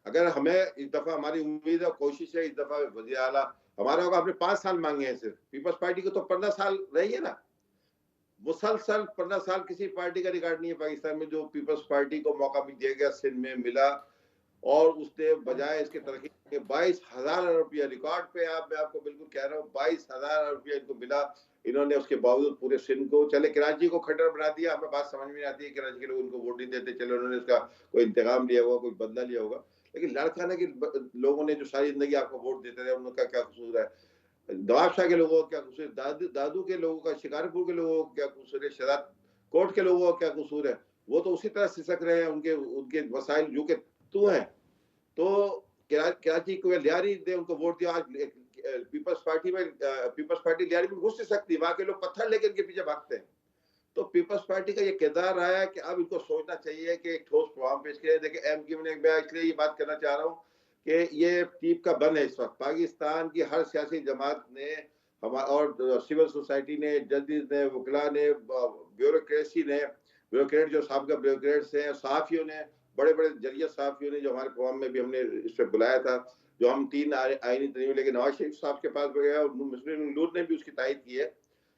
अगर हमें इस दफा हमारी उम्मीद है, कोशिश है, इस दफा वजीर आला हमारा होगा। आपने 5 साल मांगे हैं सिर्फ, पीपल्स पार्टी को तो 15 साल रही है ना, मुसलसल 15 साल किसी पार्टी का रिकॉर्ड नहीं है पाकिस्तान में जो पीपल्स पार्टी को मौका भी दिया गया, सिंध में मिला, और उसने बजाय इसके तरक्की के 22,000 अरब रुपया रिकॉर्ड पे, मैं आपको बिल्कुल कह रहा हूँ, 22,000 अरब रुपया इनको मिला। इन्होंने उसके बावजूद पूरे सिंध को, चले कराची को खंडर बना दिया, हमें बात समझ में नहीं आती है, कराची के लोग उनको वोट नहीं देते, चलो उन्होंने उसका कोई इंतकाम लिया होगा, कोई बदला लिया होगा, लेकिन लड़खाना के लोगों ने जो सारी जिंदगी आपको वोट देते रहे, उनका क्या कसूर है? नवाब शाह के लोगों का क्या कसूर है? दादू के लोगों का, शिकारपुर के लोगों का क्या कसूर है? शराब कोट के लोगों का क्या कसूर है? वो तो उसी तरह सिसक रहे हैं, उनके उनके वसाइल जो के तू हैं। तो कराची को लियारी दे उनको वोट दिया। आज पीपल्स पार्टी में, पीपल्स पार्टी लियारी में घुस नहीं सकती, वहां के लोग पत्थर लेकर इनके पीछे भागते हैं। तो पीपल्स पार्टी का ये किरदार रहा है कि अब इनको सोचना चाहिए कि एक ठोस प्रोग्राम पेश किया। देखिए एमक्यू ने, मैं इसलिए ये बात करना चाह रहा हूँ कि ये टीप का बन है इस वक्त। पाकिस्तान की हर सियासी जमात ने, और सिविल सोसाइटी ने, जजेस ने, वकला ने, ब्यूरोक्रेसी ने, ब्यूरोक्रेट जो साहब ब्यूरोक्रेट्स हैं, सहाफियों ने, बड़े बड़े जरिया सहाफियों ने, जो हमारे प्रोग्राम में भी हमने इस पर बुलाया था, जो हम 3 आईनी तरीके लेके नवाज शरीफ साहब के पास गए, और मुस्लिम नूर ने भी उसकी तायद की है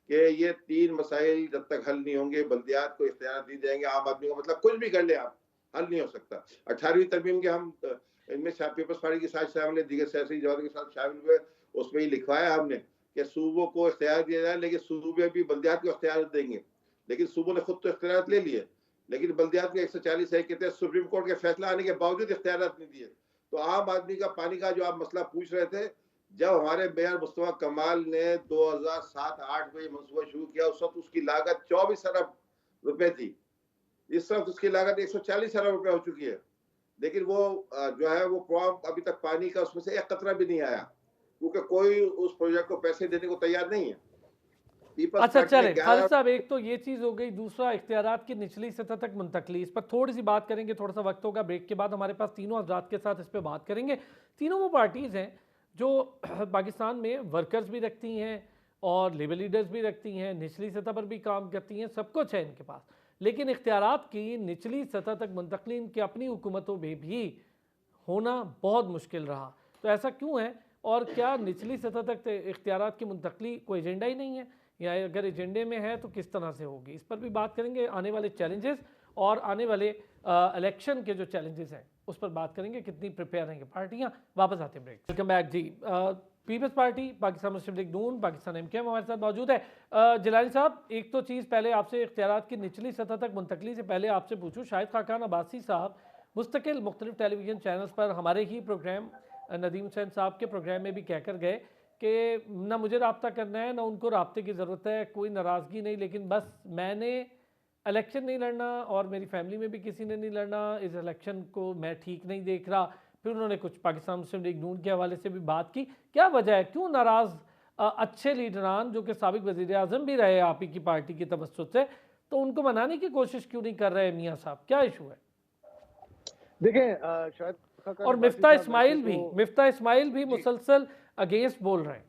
कि ये 3 मसाइल जब तक हल नहीं होंगे, बल्दियात को इख्तियार दी जाएंगे, आम आदमी को, मतलब कुछ भी कर ले आप, हल नहीं हो सकता। 18वीं तरमीम के हम इनमें पीपल्स पार्टी के साथ शामिल है, दीगर सियासी जमातों के साथ शामिल हुए, उसमें ही लिखवाया हमने कि सूबों को इख्तियार दिया जाए, लेकिन सूबे भी बल्दियात को इख्तियार देंगे। लेकिन सूबों ने खुद तो इख्तियार ले लिए, लेकिन बल्दियात के 140 है के तहत सुप्रीम कोर्ट के फैसला आने के बावजूद इख्तियार नहीं दिए। तो आम आदमी का पानी का जो आप मसला पूछ रहे थे, जब हमारे मेयर मुस्तफा कमाल ने 2007-8 में ये मनसूबा शुरू किया, उस वक्त उसकी लागत 24 अरब रुपए थी। इस वक्त उसकी लागत 140 अरब रुपए हो चुकी है, लेकिन वो जो है वो प्रोग्राम अभी तक पानी का उसमें से एक कतरा भी नहीं आया, क्योंकि कोई उस प्रोजेक्ट को पैसे देने को तैयार नहीं है। अच्छा चले खालिद साहब, एक तो ये चीज़ हो गई, दूसरा इख्तियारात की निचली सतह तक मुंतकली, इस पर थोड़ी सी बात करेंगे, थोड़ा सा वक्त होगा, ब्रेक के बाद हमारे पास तीनों हजरात के साथ इस पर बात करेंगे। तीनों वो पार्टीज़ हैं जो पाकिस्तान में वर्कर्स भी रखती हैं और लेबर लीडर्स भी रखती हैं, निचली सतह पर भी काम करती हैं, सब कुछ है इनके पास, लेकिन इख्तियारात की निचली सतह तक मुंतकली इनकी अपनी हुकूमतों में भी होना बहुत मुश्किल रहा। तो ऐसा क्यों है, और क्या निचली सतह तक इख्तियारात की मुंतकली कोई एजेंडा ही नहीं है, या अगर एजेंडे में है तो किस तरह से होगी? इस पर भी बात करेंगे, आने वाले चैलेंजेस और आने वाले इलेक्शन के जो चैलेंजेस हैं उस पर बात करेंगे, कितनी प्रिपेयर रहेंगे पार्टियां। वापस आते हैं ब्रेक। वेलकम बैक जी। Peoples party, Pakistan Muslim League Noon, Pakistan MQM हमारे साथ मौजूद है। जिलानी साहब, एक तो चीज़ पहले आपसे इख्तियारात की निचली सतह तक मुंतकली से पहले आपसे पूछूँ, शाहिद खाकान अब्बासी साहब मुस्तकिल मुख्तलिफ टेलीविज़न चैनल्स पर हमारे ही प्रोग्राम नदीम हुसैन साहब के प्रोग्राम में भी कहकर गए कि ना मुझे रब्ता करना है ना उनको रब्ते की ज़रूरत है, कोई नाराज़गी नहीं, लेकिन बस मैंने इलेक्शन नहीं लड़ना और मेरी फैमिली में भी किसी ने नहीं लड़ना, इस इलेक्शन को मैं ठीक नहीं देख रहा। फिर उन्होंने कुछ पाकिस्तान मुस्लिम लीग नून के हवाले से भी बात की। क्या वजह है, क्यों नाराज़ अच्छे लीडरान जो कि साबिक वज़ीर आज़म भी रहे आप ही की पार्टी की तवज्जुह से, तो उनको मनाने की कोशिश क्यों नहीं कर रहे मियाँ साहब, क्या इशू है? देखें शायद, और मिफ्ता इस्माइल भी मुसलसल अगेंस्ट बोल रहे हैं।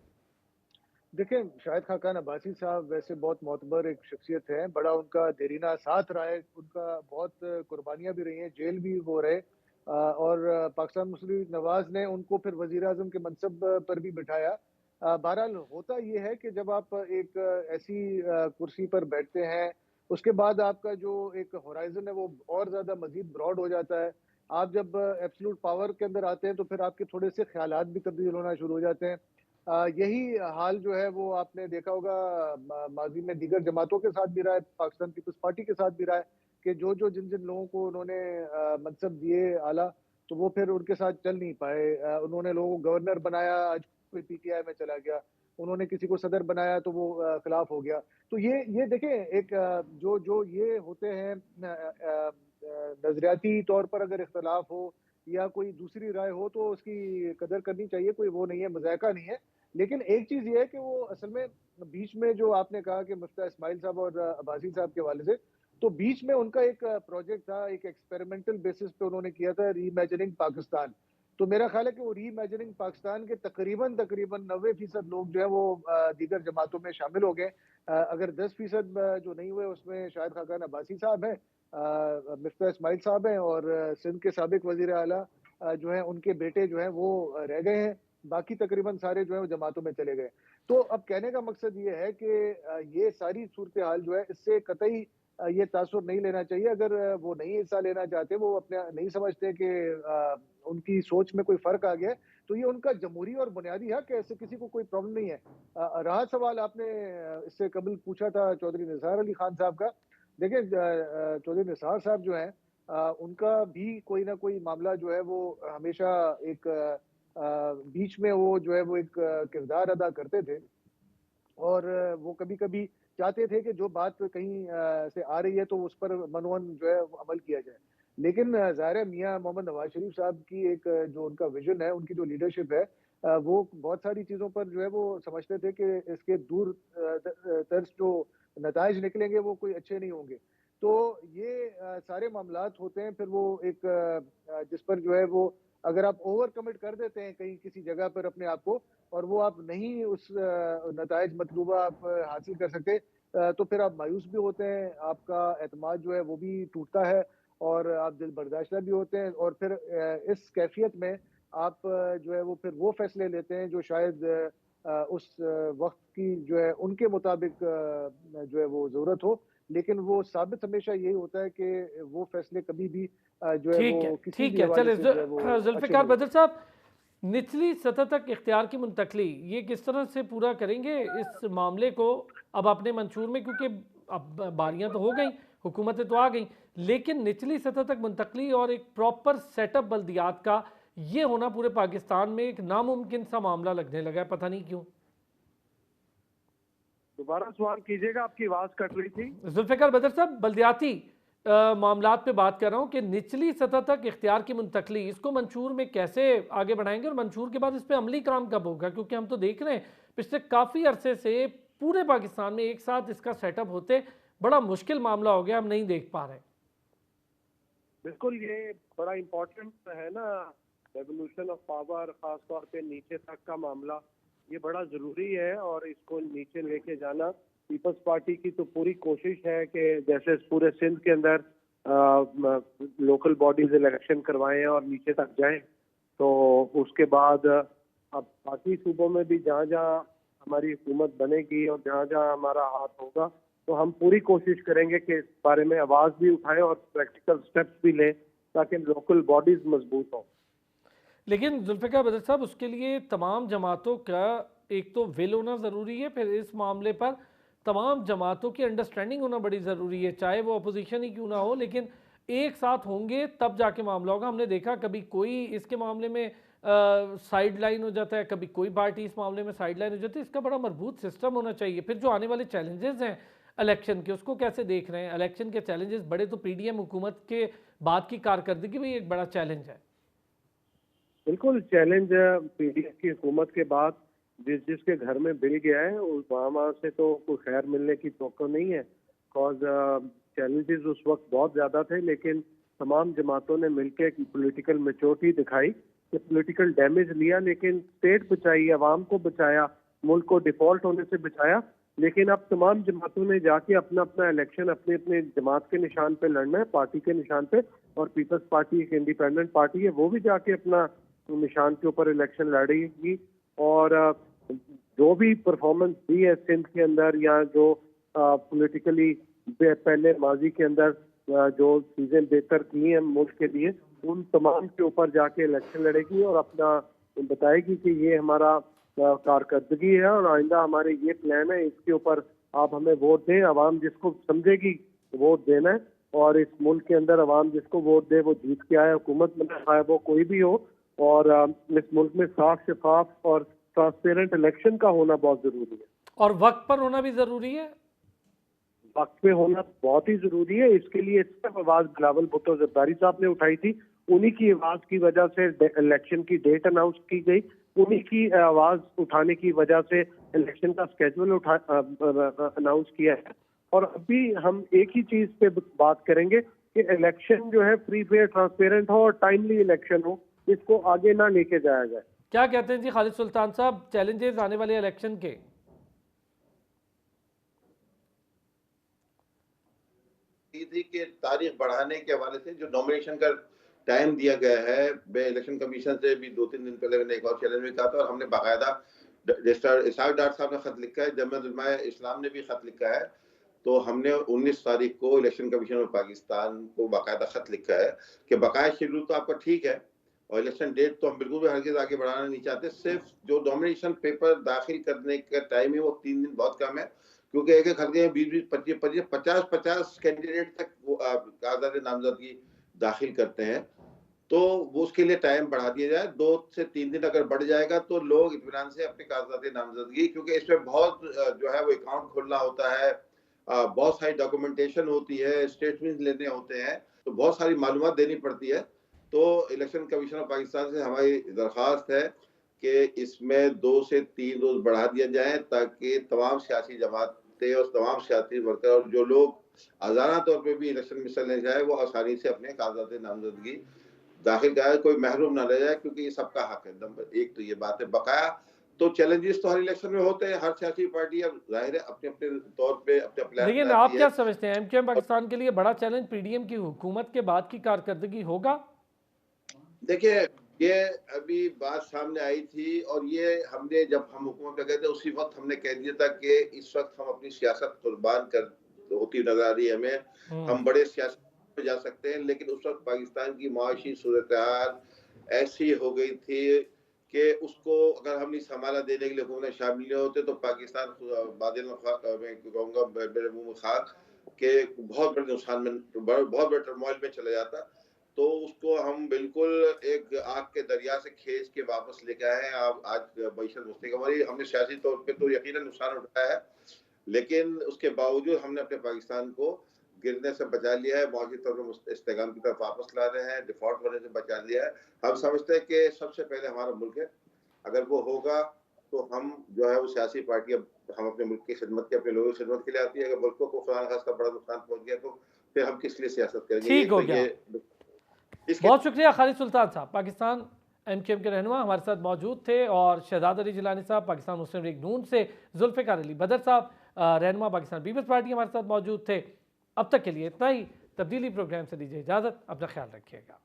देखें, शाहिद खाकान अब्बासी साहब वैसे बहुत मोतबर एक शख्सियत है, बड़ा उनका देरीना साथ रहा है, उनका बहुत कुर्बानियां भी रही हैं, जेल भी वो रहे, और पाकिस्तान मुस्लिम लीग नवाज ने उनको फिर वजीर आजम के मनसब पर भी बिठाया। बहरहाल होता ये है कि जब आप एक ऐसी कुर्सी पर बैठते हैं, उसके बाद आपका जो एक होराइजन है वो और ज़्यादा मजीद ब्रॉड हो जाता है। आप जब एब्सोल्यूट पावर के अंदर आते हैं तो फिर आपके थोड़े से ख्यालात भी तब्दील होना शुरू हो जाते हैं। यही हाल जो है वो आपने देखा होगा माजी में दीगर जमातों के साथ भी रहा है, पाकिस्तान पीपल्स पार्टी के साथ भी रहा है कि जो जिन जिन लोगों को उन्होंने मनसब दिए आला, तो वो फिर उनके साथ चल नहीं पाए। उन्होंने लोगों को गवर्नर बनाया, आज कोई पीटीआई में चला गया, उन्होंने किसी को सदर बनाया तो वो खिलाफ हो गया। तो ये देखें, एक जो ये होते हैं नजरियाती तौर पर अगर इख्तलाफ हो या कोई दूसरी राय हो तो उसकी कदर करनी चाहिए, कोई वो नहीं है, मजायका नहीं है। लेकिन एक चीज ये है कि वो असल में बीच में जो आपने कहा कि मुफ्ता इस्माइल साहब और अब्बासी साहब के हवाले से, तो बीच में उनका एक प्रोजेक्ट था, एक एक्सपेरिमेंटल बेसिस पे उन्होंने किया था, री इमेजिनिंग पाकिस्तान। तो मेरा ख्याल है कि वो री-इमेजिनिंग पाकिस्तान के तकरीबन 90% लोग जो है वो दीगर जमातों में शामिल हो गए। अगर 10% जो नहीं हुए उसमें शाहिद खाकान अब्बासी साहब हैं, मिफ्ता इस्माइल साहब हैं और सिंध के साबिक वज़ीर आला जो हैं उनके बेटे जो हैं वो रह गए हैं। बाकी तकरीबन सारे जो हैं वो जमातों में चले गए। तो अब कहने का मकसद ये है कि ये सारी सूरत हाल जो है इससे कतई ये तासुर नहीं लेना चाहिए। अगर वो नहीं हिस्सा लेना चाहते, वो अपने नहीं समझते कि उनकी सोच में कोई फ़र्क आ गया है, तो ये उनका जमहूरी और बुनियादी हक है, ऐसे किसी को कोई प्रॉब्लम नहीं है। रहा सवाल आपने इससे कबल पूछा था चौधरी निसार अली खान साहब का। देखिए चौधरी निसार साहब जो हैं उनका भी कोई ना कोई मामला जो है वो हमेशा एक बीच में वो जो है वो एक किरदार अदा करते थे और वो कभी-कभी चाहते थे कि जो बात कहीं से आ रही है तो उस पर मनोवन जो है वो अमल किया जाए। लेकिन ज़ाहिर है मियाँ मोहम्मद नवाज़ शरीफ साहब की एक जो उनका विज़न है, उनकी जो लीडरशिप है वो बहुत सारी चीज़ों पर जो है वो समझते थे कि इसके दूर तर्स जो नताइज निकलेंगे वो कोई अच्छे नहीं होंगे। तो ये सारे मामलात होते हैं फिर वो एक जिस पर जो है वो अगर आप ओवर कमिट कर देते हैं कहीं किसी जगह पर अपने आप को और वो आप नहीं उस नताइज मतलूबा आप हासिल कर सकते तो फिर आप मायूस भी होते हैं, आपका एतमाद जो है वो भी टूटता है और आप दिल बर्दाश्ता भी होते हैं और फिर इस कैफियत में आप जो है वो फिर वो फैसले लेते हैं जो शायद उस वक़्त की जो है उनके मुताबिक जो है वो ज़रूरत हो। लेकिन वो साबित हमेशा यही होता है कि वो फैसले कभी भी जो है वो किसी ठीक भी है। हवाले चलिए से जो है वो अच्छे जुल्फ़िकार नहीं होते। बदर साहब, निचली सतह तक इख्तियार की मुंतकली ये किस तरह से पूरा करेंगे इस मामले को अब अपने मंशूर में, क्योंकि अब बारियां तो हो गई, हुकूमतें तो आ गई, लेकिन निचली सतह तक मुंतकली और एक प्रॉपर सेटअप बल्दियात का ये होना पूरे पाकिस्तान में एक नामुमकिन सा मामला लगने लगा है, पता नहीं क्यों। दोबारा सवाल कीजिएगा, आपकी आवाज कट रही थी। जुल्फ़िकार बदर साहब, बल्दियाती मामलात पे बात कर रहा हूँ कि निचली सतह तक इख्तियार की मुंतकली, इसको मंशूर में कैसे आगे बढ़ाएंगे और मंशूर के बाद इस पर अमली काम कब होगा, क्योंकि हम तो देख रहे हैं पिछले काफ़ी अरसे से पूरे पाकिस्तान में एक साथ इसका सेटअप होते बड़ा मुश्किल मामला हो गया, हम नहीं देख पा रहे। बिल्कुल, ये बड़ा इम्पोर्टेंट है ना, रेवोल्यूशन ऑफ पावर, खासतौर पे नीचे तक का मामला, ये बड़ा ज़रूरी है और इसको नीचे लेके जाना पीपल्स पार्टी की तो पूरी कोशिश है कि जैसे पूरे सिंध के अंदर लोकल बॉडीज इलेक्शन करवाएं और नीचे तक जाएं, तो उसके बाद अब बाकी सूबों में भी जहाँ जहाँ हमारी हुकूमत बनेगी और जहाँ जहाँ हमारा हाथ होगा तो हम पूरी कोशिश करेंगे कि इस बारे में आवाज़ भी उठाएं और प्रैक्टिकल स्टेप्स भी लें ताकि लोकल बॉडीज मजबूत हों। लेकिन जुल्फ़िकार बदर साहब, उसके लिए तमाम जमातों का एक तो विल होना ज़रूरी है, फिर इस मामले पर तमाम जमातों की अंडरस्टैंडिंग होना बड़ी ज़रूरी है, चाहे वो अपोजिशन ही क्यों ना हो, लेकिन एक साथ होंगे तब जाके मामला होगा। हमने देखा कभी कोई इसके मामले में साइड लाइन हो जाता है, कभी कोई पार्टी इस मामले में साइड लाइन हो जाती है। इसका बड़ा मजबूत सिस्टम होना चाहिए। फिर जो आने वाले चैलेंजेस हैं इलेक्शन के, उसको कैसे देख रहे हैं? इलेक्शन के चैलेंजेस बड़े तो पीडीएम हुकूमत के बाद की कारकर्दगी भी एक बड़ा चैलेंज है। बिल्कुल चैलेंज पीडीएफ की हुकूमत के बाद जिसके घर में बिल गया है वहाँ से तो कोई खैर मिलने की तौक़्क़ो नहीं है, बिकॉज चैलेंजेस उस वक्त बहुत ज़्यादा थे, लेकिन तमाम जमातों ने मिलकर पॉलिटिकल मैच्योरिटी दिखाई कि पॉलिटिकल डैमेज लिया, लेकिन स्टेट बचाई, आवाम को बचाया, मुल्क को डिफॉल्ट होने से बचाया। लेकिन अब तमाम जमातों ने जाके अपना अपना इलेक्शन अपने अपने जमात के निशान पे लड़ना है, पार्टी के निशान पे, और पीपल्स पार्टी एक इंडिपेंडेंट पार्टी है, वो भी जाके अपना निशान के ऊपर इलेक्शन लड़ेगी। और जो भी परफॉर्मेंस दी है सिंध के अंदर या जो पॉलिटिकली पहले माजी के अंदर जो चीजें बेहतर की हैं मुल्क के लिए, उन तमाम के ऊपर जाके इलेक्शन लड़ेगी और अपना बताएगी कि ये हमारा कारकर्दगी है और आइंदा हमारे ये प्लान है, इसके ऊपर आप हमें वोट दें। आवाम जिसको समझेगी वोट देना है, और इस मुल्क के अंदर आवाम जिसको वोट दे वो जीत के आए, हुकूमत में आए वो कोई भी हो। और इस मुल्क में साफ शफाफ और ट्रांसपेरेंट इलेक्शन का होना बहुत जरूरी है, और वक्त पर होना भी जरूरी है। वक्त पे होना बहुत ही जरूरी है। इसके लिए सिर्फ आवाज बिलावल भुट्टो जरदारी साहब ने उठाई थी, उन्हीं की आवाज की वजह से इलेक्शन की डेट अनाउंस की गई, उन्हीं की आवाज उठाने की वजह से इलेक्शन का स्केड्यूल अनाउंस किया है। और अभी हम एक ही चीज पे बात करेंगे कि इलेक्शन जो है फ्री फेयर ट्रांसपेरेंट हो और टाइमली इलेक्शन हो, इसको आगे ना लेके जाया जाए। क्या कहते हैं जी खालिद सुल्तान साहब, चैलेंजेस आने वाले इलेक्शन के? थी कि तारीख बढ़ाने के हवाले से जो नॉमिनेशन का टाइम दिया गया है, मैं इलेक्शन कमीशन से भी 2-3 दिन पहले मैंने एक और चैलेंज में कहा था और हमने बाकायदा रजिस्ट्रार इसाक डार साहब ने खत लिखा है, जमीयत उलमा इस्लाम ने भी खत लिखा है। तो हमने 19 तारीख को इलेक्शन कमीशन ऑफ पाकिस्तान को बाकायदा खत लिखा है कि बकाया शेड्यूल तो आपका ठीक है और इलेक्शन डेट तो हम बिल्कुल भी हरगिज़ आगे बढ़ाना नहीं चाहते, सिर्फ जो नॉमिनेशन पेपर दाखिल करने का टाइम है वो 3 दिन बहुत कम है, क्योंकि एक एक हल्के में 20-20, 25-25, 50-50 कैंडिडेट तक वो कागजात नामजदगी दाखिल करते हैं। तो वो उसके लिए टाइम बढ़ा दिया जाए, 2 से 3 दिन अगर बढ़ जाएगा तो लोग इत्मीनान से अपने कागजात नामजदगी, क्योंकि इसमें बहुत जो है वो अकाउंट खोलना होता है, बहुत सारी डॉक्यूमेंटेशन होती है, स्टेटमेंट लेने होते हैं, तो बहुत सारी मालूमात देनी पड़ती है। तो इलेक्शन कमीशन ऑफ पाकिस्तान से हमारी दरख्वास्त है कि इसमें 2 से 3 रोज बढ़ा दिया जाए ताकि तमाम सियासी जमातें और तमाम सियासी वर्कर और जो लोग आज़ाना तौर पे भी इलेक्शन में हिस्सा लेने जाए वो आसानी से अपने कागजात नामजदगी दाखिल कराए, कोई महरूम ना रह जाए, क्योंकि ये सबका हक है। नंबर एक तो ये बात है। बकाया तो चैलेंजेस तो हर इलेक्शन में होते हैं, हर सियासी पार्टी अब जाहिर है अपने अपने तौर पे अपने प्लान लेकिन बनाती आप है। क्या समझते हैं, एमक्यूएम पाकिस्तान के लिए बड़ा चैलेंज पीडीएम की हुकूमत के बाद की कारकर्दगी होगा? देखिए, ये अभी बात सामने आई थी और ये हमने जब हम हुकूमत में गए थे उसी वक्त हमने कह दिया था कि इस वक्त हम अपनी सियासत कुर्बान कर होती नजर आ रही है हमें। हम बड़े सियासत में जा सकते हैं, लेकिन उस वक्त पाकिस्तान की माशी सूरत हाल ऐसी हो गई थी कि उसको अगर हम नहीं संभाला देने के लिए हुकूमत शामिल नहीं होते तो पाकिस्तान बादल में कहूँगा मेरे मुंह में खाक के बहुत बड़े नुकसान में, बहुत बड़े टर्मोइल में चला जाता। तो उसको हम बिल्कुल एक आग के दरिया से खींच के वापस लेके आए हैं। अब आज मईशत मुस्तकम हो रही है। हमने सियासी तौर पे तो यकीनन नुकसान उठाया है, लेकिन उसके बावजूद हमने अपने पाकिस्तान को गिरने से बचा लिया है, मौजूद तौर पर इस्तेगाम की तरफ वापस ला रहे हैं, डिफॉल्ट होने से बचा लिया है। हम समझते हैं कि सबसे पहले हमारा मुल्क है, अगर वो होगा तो हम जो है वो सियासी पार्टियां हम अपने मुल्क की खिदमत के, अपने लोगों की खिदमत के लिए आती है। अगर मुल्क को खुदा न खास्ता बड़ा नुकसान पहुंच गया तो फिर हम किस लिए सियासत करेंगे? ठीक हो तो गया। इसके बहुत शुक्रिया खालिद सुल्तान साहब, पाकिस्तान एमक्यूएम के रहनुमा हमारे साथ मौजूद थे, और शहजाद अली जिलानी साहब पाकिस्तान मुस्लिम लीग नून से, जुल्फ़िकार अली बदर साहब रहनुमा पाकिस्तान पीपल्स पार्टी हमारे साथ मौजूद थे। अब तक के लिए इतना ही। तब्दीली प्रोग्राम से दीजिए इजाज़त, अपना ख्याल रखिएगा।